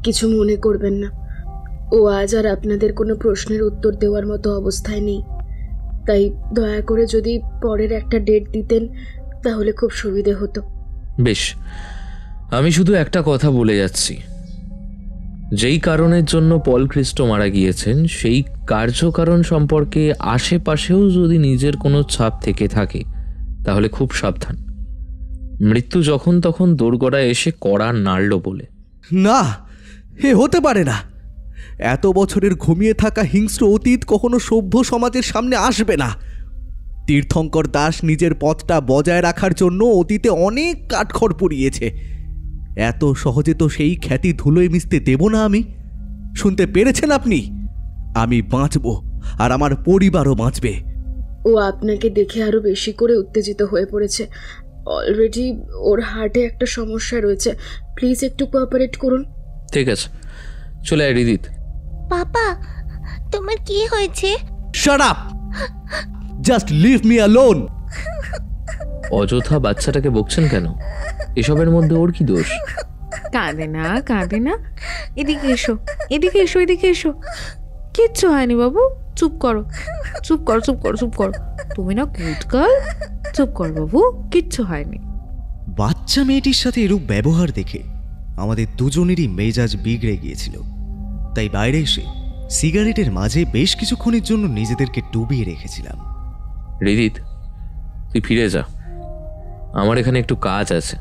কিছু মনে করবেন না, ও আজ আর আপনাদের কোনো প্রশ্নের উত্তর দেওয়ার মতো অবস্থায় নেই। তাই দয়া করে যদি পরের একটা ডেট দিতেন তাহলে খুব সুবিধে হতো। বেশ, আমি শুধু একটা কথা বলে যাচ্ছি। যেই কারণের জন্য পল খ্রিস্টো মারা গিয়েছেন সেই কার্যকারণ সম্পর্কে আশেপাশেও যদি নিজের কোনো ছাপ থেকে থাকে তাহলে খুব সাবধান। মৃত্যু যখন তখন দোরগড়ায় এসে কড়া নাড়ল বলে। না, এ হতে পারে না। এত বছরের ঘুমিয়ে থাকা হিংস্র অতীত কখনো সভ্য সমাজের সামনে আসবে না। তীর্থঙ্কর দাস নিজের পথটা বজায় রাখার জন্য অতীতে অনেক কাঠখড় পুড়িয়েছে। এত সহজে তো সেই খ্যাতি ধুলোয় মিশতে দেব না আমি। শুনতে পেরেছেন আপনি? আমি বাঁচব, আর আমার পরিবারও বাঁচবে। ও আপনাকে দেখে আরো বেশি করে উত্তেজিত হয়ে পড়েছে। অলরেডি ওর হার্টে একটা সমস্যা রয়েছে। প্লিজ একটু কোঅপারেট করুন। ঠিক আছে, চলে আয় রিদিত। পাপা, তোমার কি হয়েছে? Shut up, just leave me alone. অযথা বাচ্চাটাকে বকছেন কেন? এসবের মধ্যে ওর কি দোষ? কাঁদে না, কাঁদে না। এদিকে এসো, এদিকে এসো, এদিকে এসো। কিচ্ছু হয়নি বাবু, চুপ করো, চুপ করো, চুপ করো, চুপ করো। তুমি না কুটকাল, চুপ কর বাবু, কিচ্ছু হয়নি। বাচ্চা মেয়েটির সাথে এরূপ ব্যবহার দেখে আমাদের দুজনেরই মেজাজ বিগড়ে গিয়েছিল। তাই বাইরে এসে সিগারেটের মাঝে বেশ কিছুক্ষণের জন্য নিজেদেরকে ডুবিয়ে রেখেছিলাম। রিদিত, তুই ফিরে যা, আমার এখানে একটু কাজ আছে।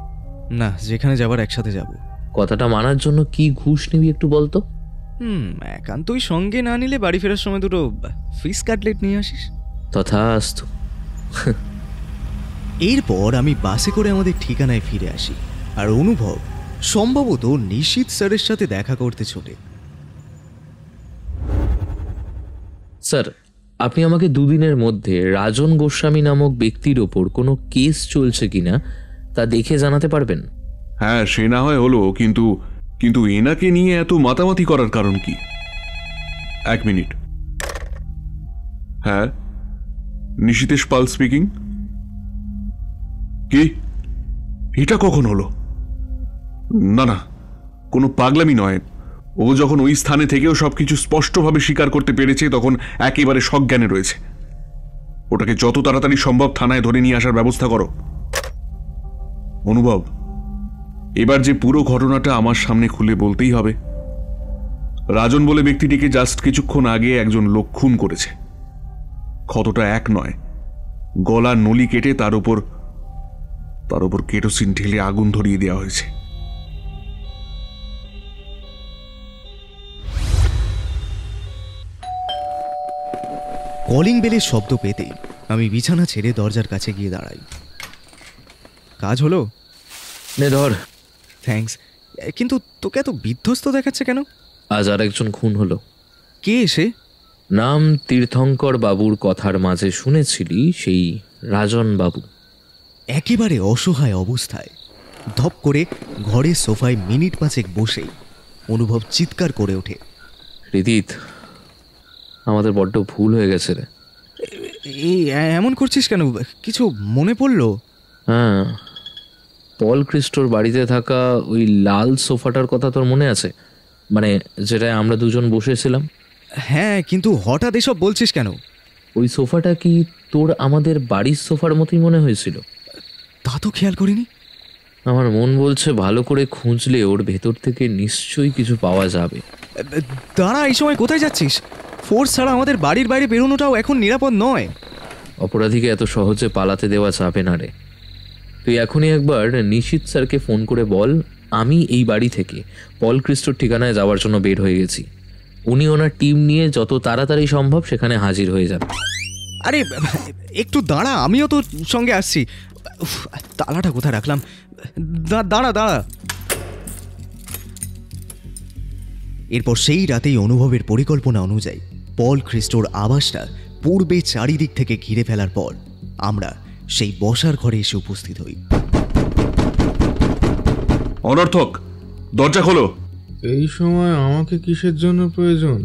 না, যেখানে যাবার একসাথে যাব। কথাটা মানার জন্য কি ঘুষ নিবি একটু বলতো? একান্তই সঙ্গে না নিলে বাড়ি ফেরার সময় দুটো ফিশ কাটলেট নিয়ে আসিস। তথাস্তু। এরপর আমি বাসে করে আমাদের ঠিকানায় ফিরে আসি, আর অনুভব সম্ভবত নিশীথ স্যারের সাথে দেখা করতে ছোটে। স্যার, আপনি আমাকে দুদিনের মধ্যে রাজন গোস্বামী নামক ব্যক্তির ওপর কোনো কেস চলছে কিনা তা দেখে জানাতে পারবেন? হ্যাঁ, সে না হয় হলো, কিন্তু এনাকে নিয়ে এত মাতামাতি করার কারণ কি? এক মিনিট। হ্যাঁ, নিশীথেশ পাল স্পিকিং। কি? এটা কখন হলো? না না, কোনো পাগলামি নয়। ও যখন ওই স্থানে থেকেও সবকিছু স্পষ্টভাবে স্বীকার করতে পেরেছে তখন একেবারে সজ্ঞানে রয়েছে। ওটাকে যত তাড়াতাড়ি সম্ভব থানায় ধরে নিয়ে আসার ব্যবস্থা করো। অনুভব, এবার যে পুরো ঘটনাটা আমার সামনে খুলে বলতেই হবে। রাজন বলে ব্যক্তিটিকে জাস্ট কিছুক্ষণ আগে একজন লোক খুন করেছে। ক্ষতটা এক নয়, গলার নলি কেটে তার উপর কেরোসিন ঢেলে আগুন ধরিয়ে দেওয়া হয়েছে। কলিং বেলের শব্দ পেতে আমি বিছানা ছেড়ে দরজার কাছে গিয়ে দাঁড়াই। কাজ হলো? নে ধর। থ্যাঙ্কস, কিন্তু তোকে এত বিধ্বস্ত দেখাচ্ছে কেন? আজ আর একজন খুন হলো। কে এসে? নাম তীর্থঙ্কর বাবুর কথার মাঝে শুনেছিলি, সেই রাজন বাবু। একেবারে অসহায় অবস্থায় ধপ করে ঘরের সোফায় মিনিট পাঁচেক বসেই অনুভব চিৎকার করে ওঠে, রিদিত, আমাদের বড্ড ভুল হয়ে গেছে রে। এই এমন করছিস কেন? কিছু মনে পড়লো? হ্যাঁ, পল ক্রিস্টোর বাড়িতে থাকা ওই লাল সোফাটার কথা তোর মনে আছে? মানে যেটায় আমরা দুজন বসেছিলাম। হ্যাঁ, কিন্তু হঠাৎ এসব বলছিস কেন? ওই সোফাটা কি তোর আমাদের বাড়ির সোফার মতোই মনে হয়েছিল? তা তো খেয়াল করিনি। আমার মন বলছে ভালো করে খুঁজলে ওর ভেতর থেকে নিশ্চয়ই কিছু পাওয়া যাবে। দাঁড়া, এই সময় কোথায় যাচ্ছিস? ফোর্স ছাড়া আমাদের বাড়ির বাইরে বেরোনোটাও এখন নিরাপদ নয়। অপরাধীকে এত সহজে পালাতে দেওয়া যাবে না রে। তুই এখনই একবার নিশীথ স্যারকে ফোন করে বল আমি এই বাড়ি থেকে পল ক্রিস্টোর ঠিকানায় যাওয়ার জন্য বের হয়ে গেছি। উনি ওনার টিম নিয়ে যত তাড়াতাড়ি সম্ভব সেখানে হাজির হয়ে যাবে। আরে একটু দাঁড়া, আমিও তোর সঙ্গে আসছি। তালাটা কোথায় রাখলাম? দাঁড়া দাঁড়া। এরপর সেই রাতেই অনুভবের পরিকল্পনা অনুযায়ী পল ক্রিস্টোর আবাসটা পূর্বে চারিদিক থেকে ঘিরে ফেলার পর আমরা সেই বসার ঘরে এসে উপস্থিত হই। অনর্থক, দরজা খোলো। এই সময় আমাকে কিসের জন্য প্রয়োজন?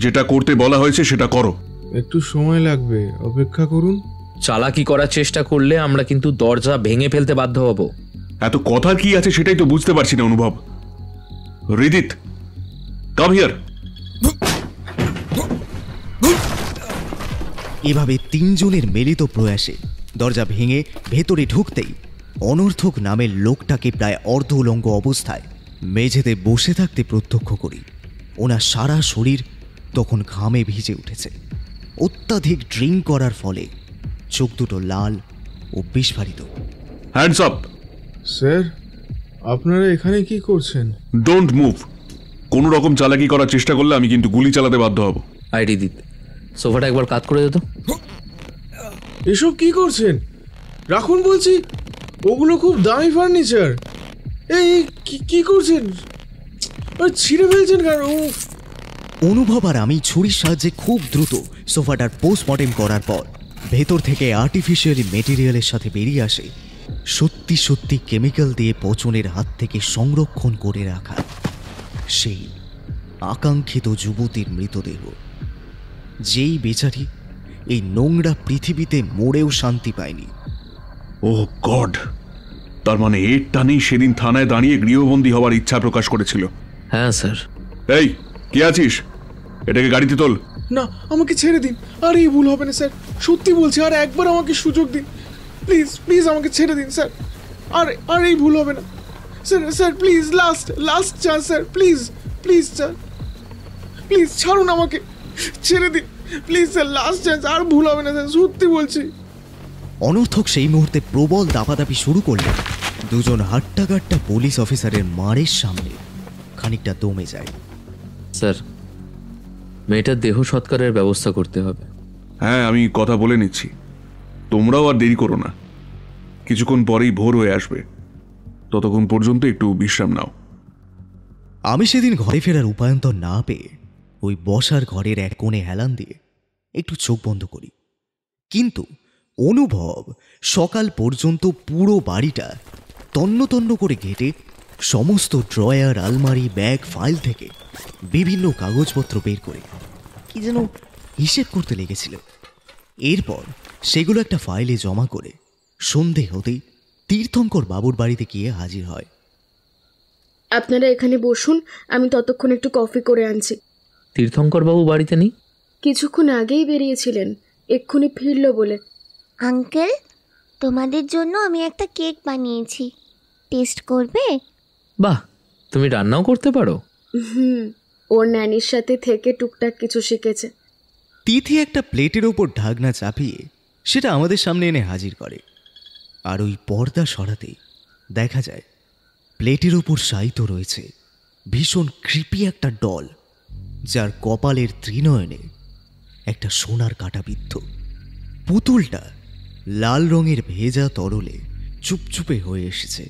যেটা করতে বলা হয়েছে সেটা করো। একটু সময় লাগবে, অপেক্ষা করুন। চালাকি করার চেষ্টা করলে আমরা কিন্তু দরজা ভেঙে ফেলতে বাধ্য হব। এত কথার কি আছে সেটাই তো বুঝতে পারছি না অনুভব। রিদিত, কাম হিয়ার। এভাবে তিনজনের মিলিত প্রয়াসে দরজা ভেঙে ভেতরে ঢুকতেই অনর্থক নামের লোকটাকে প্রায় অর্ধ উলঙ্গ অবস্থায় মেঝেতে বসে থাকতে প্রত্যক্ষ করি। ওনার সারা শরীর তখন ঘামে ভিজে উঠেছে। অত্যাধিক ড্রিঙ্ক করার ফলে চোখ দুটো লাল ও বিস্ফারিত। Hands up. স্যার, আপনারা এখানে কি করছেন? Don't move. কোনো রকম চালাকি করার চেষ্টা করলে আমি কিন্তু গুলি চালাতে বাধ্য হব। আইডি দিত, সোফাটা একবার কাত করে দিত। এসব কি করছেন? রাখুন বলছি, ওগুলো খুব দামি ফার্নিচার। এই কি করছেন? ছিঁড়ে ফেলছেন কেন? অনুভব আর আমি ছুরির সাহায্যে খুব দ্রুত সোফাটার পোস্টমর্টেম করার পর ভেতর থেকে আর্টিফিশিয়ালি মেটেরিয়ালের সাথে বেরিয়ে আসে সত্যি সত্যি কেমিক্যাল দিয়ে পচনের হাত থেকে সংরক্ষণ করে রাখা সেই আকাঙ্ক্ষিত যুবতীর মৃতদেহ, যেই বেচারি এই নোংরা পৃথিবীতে মরেও শান্তি পায়নি। ও গড, তার মানে এর টানেই সেদিন থানায় দাঁড়িয়ে গৃহবন্দী হওয়ার ইচ্ছা প্রকাশ করেছিল। হ্যাঁ স্যার। এই কে আছিস? এটাকে গাড়িতে তোল। না, আমাকে ছেড়ে দিন। আর এই ভুল হবে না স্যার, সত্যি বলছি। আর একবার আমাকে সুযোগ দিন প্লিজ, প্লিজ আমাকে ছেড়ে দিন স্যার। আর এই ভুল হবে না sir. Sir please, last chance sir, please please sir, please ছাড়ুন আমাকে, ছেড়ে দিন প্লিজ স্যার, লাস্ট চান্স। আর ভুল হবে না স্যার, সত্যি বলছি। অনর্থক সেই মুহূর্তে প্রবল দাপাদাপি শুরু করলে দুজন হাট্টাগাট্টা পুলিশ অফিসারের মারের সামনে খানিকটা দমে যায়। স্যার, মেয়েটার দেহ সৎকারের ব্যবস্থা করতে হবে। হ্যাঁ, আমি কথা বলে নিচ্ছি। তোমরাও আর দেরি করো না, কিছুক্ষণ পরেই ভোর হয়ে আসবে। ততক্ষণ পর্যন্ত একটু বিশ্রাম নাও। আমি সেদিন ঘরে ফেরার উপায়ন্তর না পেয়ে ওই বসার ঘরের এক কোণে হেলান দিয়ে একটু চোখ বন্ধ করি। কিন্তু অনুভব সকাল পর্যন্ত পুরো বাড়িটা তন্ন তন্ন করে ঘেঁটে সমস্ত ড্রয়ার, আলমারি, ব্যাগ, ফাইল থেকে বিভিন্ন কাগজপত্র বের করে কি যেন হিসেব করতে লেগেছিল। এরপর সেগুলো একটা ফাইলে জমা করে সন্ধে হতেই তীর্থঙ্কর বাবুর বাড়িতে গিয়ে হাজির হয়। আপনারা এখানে বসুন, আমি ততক্ষণ একটু কফি করে আনছি। তীর্থঙ্কর বাবু বাড়িতে নেই? কিছুক্ষণ আগেই বেরিয়েছিলেন, এক্ষুনি ফিরল বলে। আঙ্কেল, তোমাদের জন্য আমি একটা কেক বানিয়েছি, টেস্ট করবে? বাহ, তুমি রান্নাও করতে পারো? ওর ন্যানির সাথে থেকে টুকটাক কিছু শিখেছে। তিথি একটা প্লেটের ওপর ঢাকনা চাপিয়ে সেটা আমাদের সামনে এনে হাজির করে। আর ওই পর্দা সরাতে দেখা যায় প্লেটের ওপর শায়িত রয়েছে ভীষণ ক্রিপি একটা ডল, যার কপালের ত্রিনয়নে একটা সোনার কাঁটাবিদ্ধ। পুতুলটা লাল রঙের ভেজা তরলে চুপচুপে হয়ে এসেছে।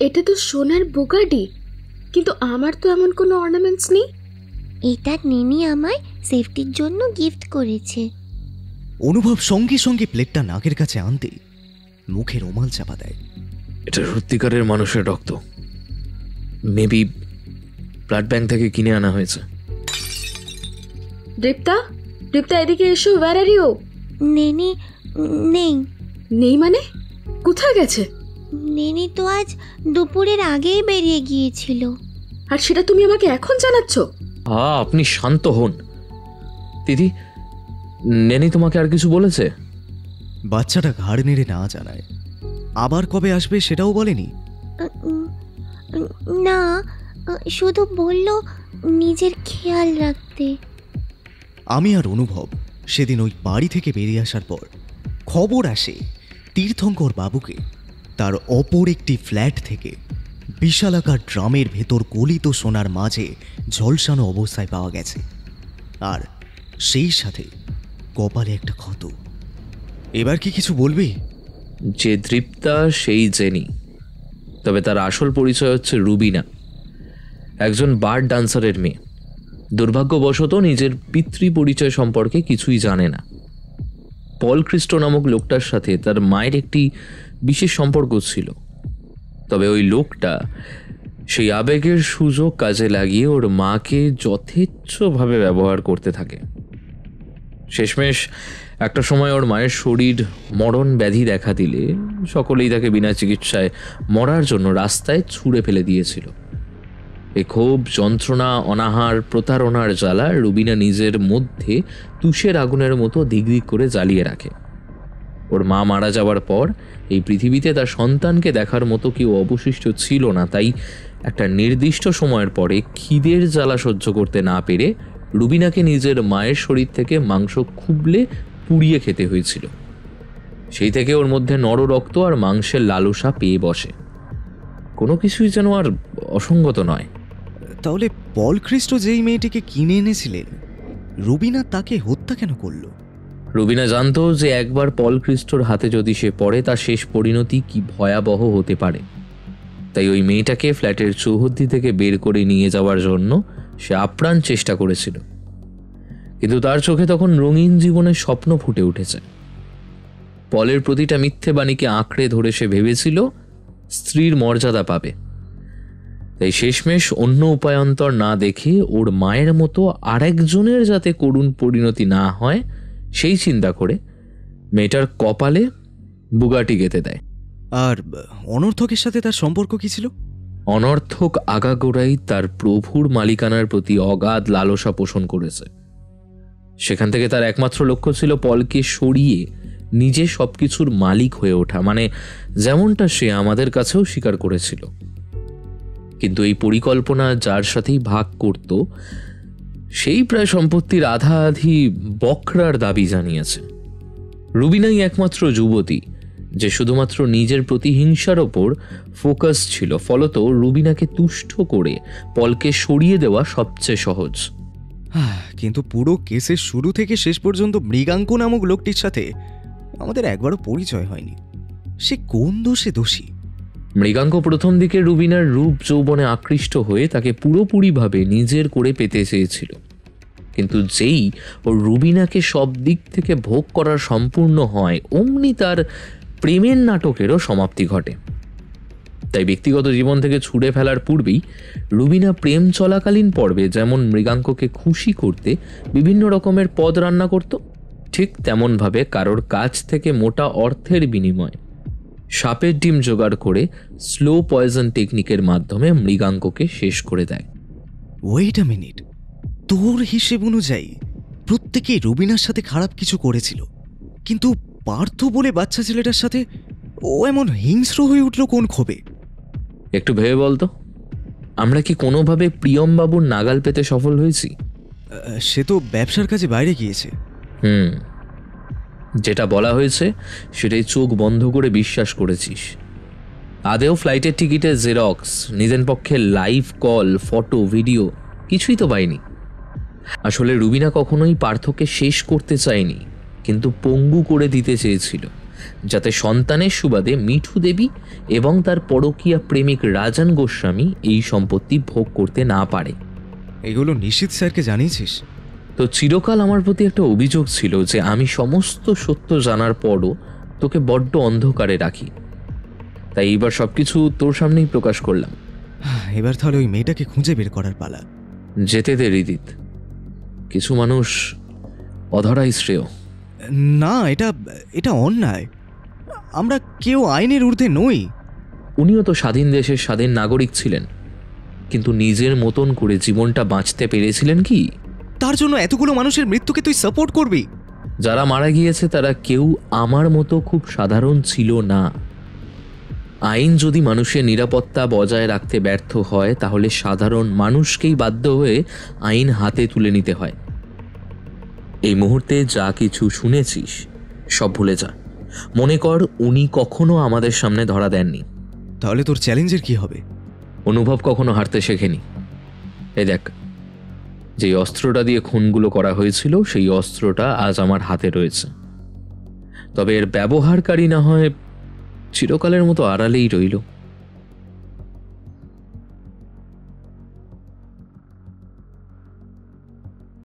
এটা তো সোনার বুগাডি, কিন্তু আমার তো এমন কোনো অর্নামেন্টস নেই। এটা নেনি আমায় সেফটির জন্য গিফট করেছে। অনুভব সঙ্গে সঙ্গে প্লেটটা নাকের কাছে আনতেই মুখে রুমাল চাপা দেয়। এটা সত্যিকারের মানুষের রক্ত, মেবি ব্লাড ব্যাংক থেকে কিনে আনা হয়েছে। দীপ্তা, দীপ্তা এদিকে এসো। Wire are you? নেনি নেই। নেই মানে? কোথায় গেছে? নেনি তো আজ দুপুরের আগেই বেরিয়ে গিয়েছিল। আর সেটা তুমি আমাকে এখন জানাচ্ছ? আপনি শান্ত হন। দিদি, নেনি তোমাকে আর কিছু বলেছে? বাচ্চাটা ঘাড় নেড়ে না জানায়। আবার কবে আসবে সেটাও বলেনি? না, শুধু বলল নিজের খেয়াল রাখতে। আমি আর অনুভব সেদিন ওই বাড়ি থেকে বেরিয়ে আসার পর খবর আসে তীর্থঙ্কর বাবুকে তার অপর একটি ফ্ল্যাট থেকে বিশালাকার ড্রামের ভেতর গলিত সোনার মাঝে ঝলসানো অবস্থায় পাওয়া গেছে। আর সেই সাথে কপালে একটা ক্ষত। এবার কি কিছু বলবি? যে দৃপ্তা সেই জেনি, তবে তার আসল পরিচয় হচ্ছে রুবিনা, একজন বার ডান্সারের মেয়ে। দুর্ভাগ্যবশত নিজের পিতৃ পরিচয় সম্পর্কে কিছুই জানে না। পল খ্রিস্টো নামক লোকটার সাথে তার মায়ের একটি বিশেষ সম্পর্ক ছিল, তবে ওই লোকটা সেই আবেগের সুযোগ কাজে লাগিয়ে ওর মাকে যথেচ্ছভাবে ব্যবহার করতে থাকে। শেষমেশ একটা সময় ওর মায়ের শরীর মরণ ব্যাধি দেখা দিলে সকলেই তাকে বিনা চিকিৎসায় মরার জন্য রাস্তায় ছুঁড়ে ফেলে দিয়েছিল। এই ক্ষোভ, যন্ত্রণা, অনাহার, প্রতারণার জ্বালা রুবিনা নিজের মধ্যে তুষের আগুনের মতো দিগদিগ করে জ্বালিয়ে রাখে। ওর মা মারা যাওয়ার পর এই পৃথিবীতে তার সন্তানকে দেখার মতো কেউ অবশিষ্ট ছিল না। তাই একটা নির্দিষ্ট সময়ের পরে খিদের জ্বালা সহ্য করতে না পেরে রুবিনাকে নিজের মায়ের শরীর থেকে মাংস খুবলে পুড়িয়ে খেতে হয়েছিল। সেই থেকে ওর মধ্যে নররক্ত আর মাংসের লালসা পেয়ে বসে। কোনো কিছুই যেন আর অসঙ্গত নয়। তাহলে পল খ্রিস্টো যেই মেয়েটিকে কিনে এনেছিলেন, রুবিনা তাকে হত্যা কেন করলো? রুবিনা জানতো যে একবার পল খ্রিস্টোর হাতে যদি সে পড়ে তার শেষ পরিণতি কি ভয়াবহ হতে পারে। তাই ওই মেয়েটাকে ফ্ল্যাটের চৌহদ্দি থেকে বের করে নিয়ে যাওয়ার জন্য সে আপ্রাণ চেষ্টা করেছিল। কিন্তু তার চোখে তখন রঙিন জীবনের স্বপ্ন ফুটে উঠেছে। পলের প্রতিটা মিথ্যে বাণীকে আঁকড়ে ধরে সে ভেবেছিল স্ত্রীর মর্যাদা পাবে। তাই শেষমেশ অন্য উপায়ান্তর না দেখে ওর মায়ের মতো আরেকজনের যাতে করুণ পরিণতি না হয় সেই চিন্তা করে মেয়েটার কপালে বুগাটি গেঁথে দেয়। আর অনর্থকের সাথে তার সম্পর্ক কি ছিল? অনর্থক আগাগোড়াই তার প্রভুর মালিকানার প্রতি অগাধ লালসা পোষণ করেছে। সেখান থেকে তার একমাত্র লক্ষ্য ছিল পলকে সরিয়ে নিজে সবকিছুর মালিক হয়ে ওঠা, মানে যেমনটা সে আমাদের কাছেও স্বীকার করেছিল। কিন্তু এই পরিকল্পনা যার সাথেই ভাগ করত সেই প্রায় সম্পত্তির আধা আধি বকরার দাবি জানিয়েছে। রুবিনাই একমাত্র যুবতী যে শুধুমাত্র নিজের প্রতিহিংসার ওপর ফোকাস ছিল। ফলত রুবিনাকে তুষ্ট করে পলকে সরিয়ে দেওয়া সবচেয়ে সহজ। কিন্তু পুরো কেসের শুরু থেকে শেষ পর্যন্ত মৃগাঙ্ক নামক লোকটির সাথে আমাদের একবারও পরিচয় হয়নি। সে কোন দোষে দোষী? মৃগাঙ্ক প্রথম দিকে রুবিনার রূপ যৌবনে আকৃষ্ট হয়ে তাকে পুরোপুরিভাবে নিজের করে পেতে চেয়েছিল। কিন্তু যেই ও রুবিনাকে সব দিক থেকে ভোগ করার সম্পূর্ণ হয়, অমনি তার প্রেমের নাটকেরও সমাপ্তি ঘটে। তাই ব্যক্তিগত জীবন থেকে ছুড়ে ফেলার পূর্বেই রুবিনা প্রেম চলাকালীন পর্বে যেমন মৃগাঙ্ককে খুশি করতে বিভিন্ন রকমের পদ রান্না করত, ঠিক তেমনভাবে কারোর কাছ থেকে মোটা অর্থের বিনিময়ে সাপের ডিম জোগাড় করে স্লো পয়জন টেকনিকের মাধ্যমে মৃগাঙ্ককে শেষ করে দেয়। ওয়েট আ মিনিট, তোর হিসেব অনুযায়ী প্রত্যেকেই রুবিনার সাথে খারাপ কিছু করেছিল, কিন্তু পার্থ বলে বাচ্চা ছেলেটার সাথে ও এমন হিংস্র হয়ে উঠল কোন ক্ষোভে? একটু ভেবে বলতো, আমরা কি কোনোভাবে প্রিয়মবাবুর নাগাল পেতে সফল হয়েছি? সে তো ব্যবসার কাজে বাইরে গিয়েছে। যেটা বলা হয়েছে সেটাই চোখ বন্ধ করে বিশ্বাস করেছিস। আদেও ফ্লাইটের টিকিটের জেরক্স, নিজের পক্ষে লাইভ কল, ফটো, ভিডিও কিছুই তো পাইনি। আসলে রুবিনা কখনোই পার্থকে শেষ করতে চায়নি, কিন্তু পঙ্গু করে দিতে চেয়েছিল, যাতে সন্তানের সুবাদে মিঠু দেবী এবং তার পরকীয়া প্রেমিক রাজন গোস্বামী এই সম্পত্তি ভোগ করতে না পারে। এগুলো নিশীথ স্যারকে জানিয়েছিস? তো চিরকাল আমার প্রতি একটা অভিযোগ ছিল যে আমি সমস্ত সত্য জানার পরও তোকে বড্ড অন্ধকারে রাখি। তাই এইবার সবকিছু তোর সামনেই প্রকাশ করলাম। এবার তাহলে ওই মেয়েটাকে খুঁজে বের করার পালা। যেতে দে হৃদিত, কিছু মানুষ অধরাই শ্রেয়। না, এটা অন্যায়। আমরা কেউ আইনের ঊর্ধ্বে নই। উনিও তো স্বাধীন দেশের স্বাধীন নাগরিক ছিলেন, কিন্তু নিজের মতন করে জীবনটা বাঁচতে পেরেছিলেন কি? তার জন্য এতগুলো মানুষের মৃত্যুকে তুই সাপোর্ট করবি? যারা মারা গিয়েছে তারা কেউ আমার মতো খুব সাধারণ ছিল না। আইন যদি মানুষের নিরাপত্তা বজায় রাখতে ব্যর্থ হয়, তাহলে সাধারণ মানুষকেই বাধ্য হয়ে আইন হাতে তুলে নিতে হয়। এই মুহূর্তে যা কিছু শুনেছিস সব ভুলে যা। মনে কর উনি কখনো আমাদের সামনে ধরা দেননি। তাহলে তোর চ্যালেঞ্জের কি হবে? অনুভব কখনো হারতে শেখেনি। এই দেখ, যে অস্ত্রটা দিয়ে খুনগুলো করা হয়েছিল সেই অস্ত্রটা আজ আমার হাতে রয়েছে। তবে এর ব্যবহারকারী না হয় চিরকালের মতো আড়ালেই রইল।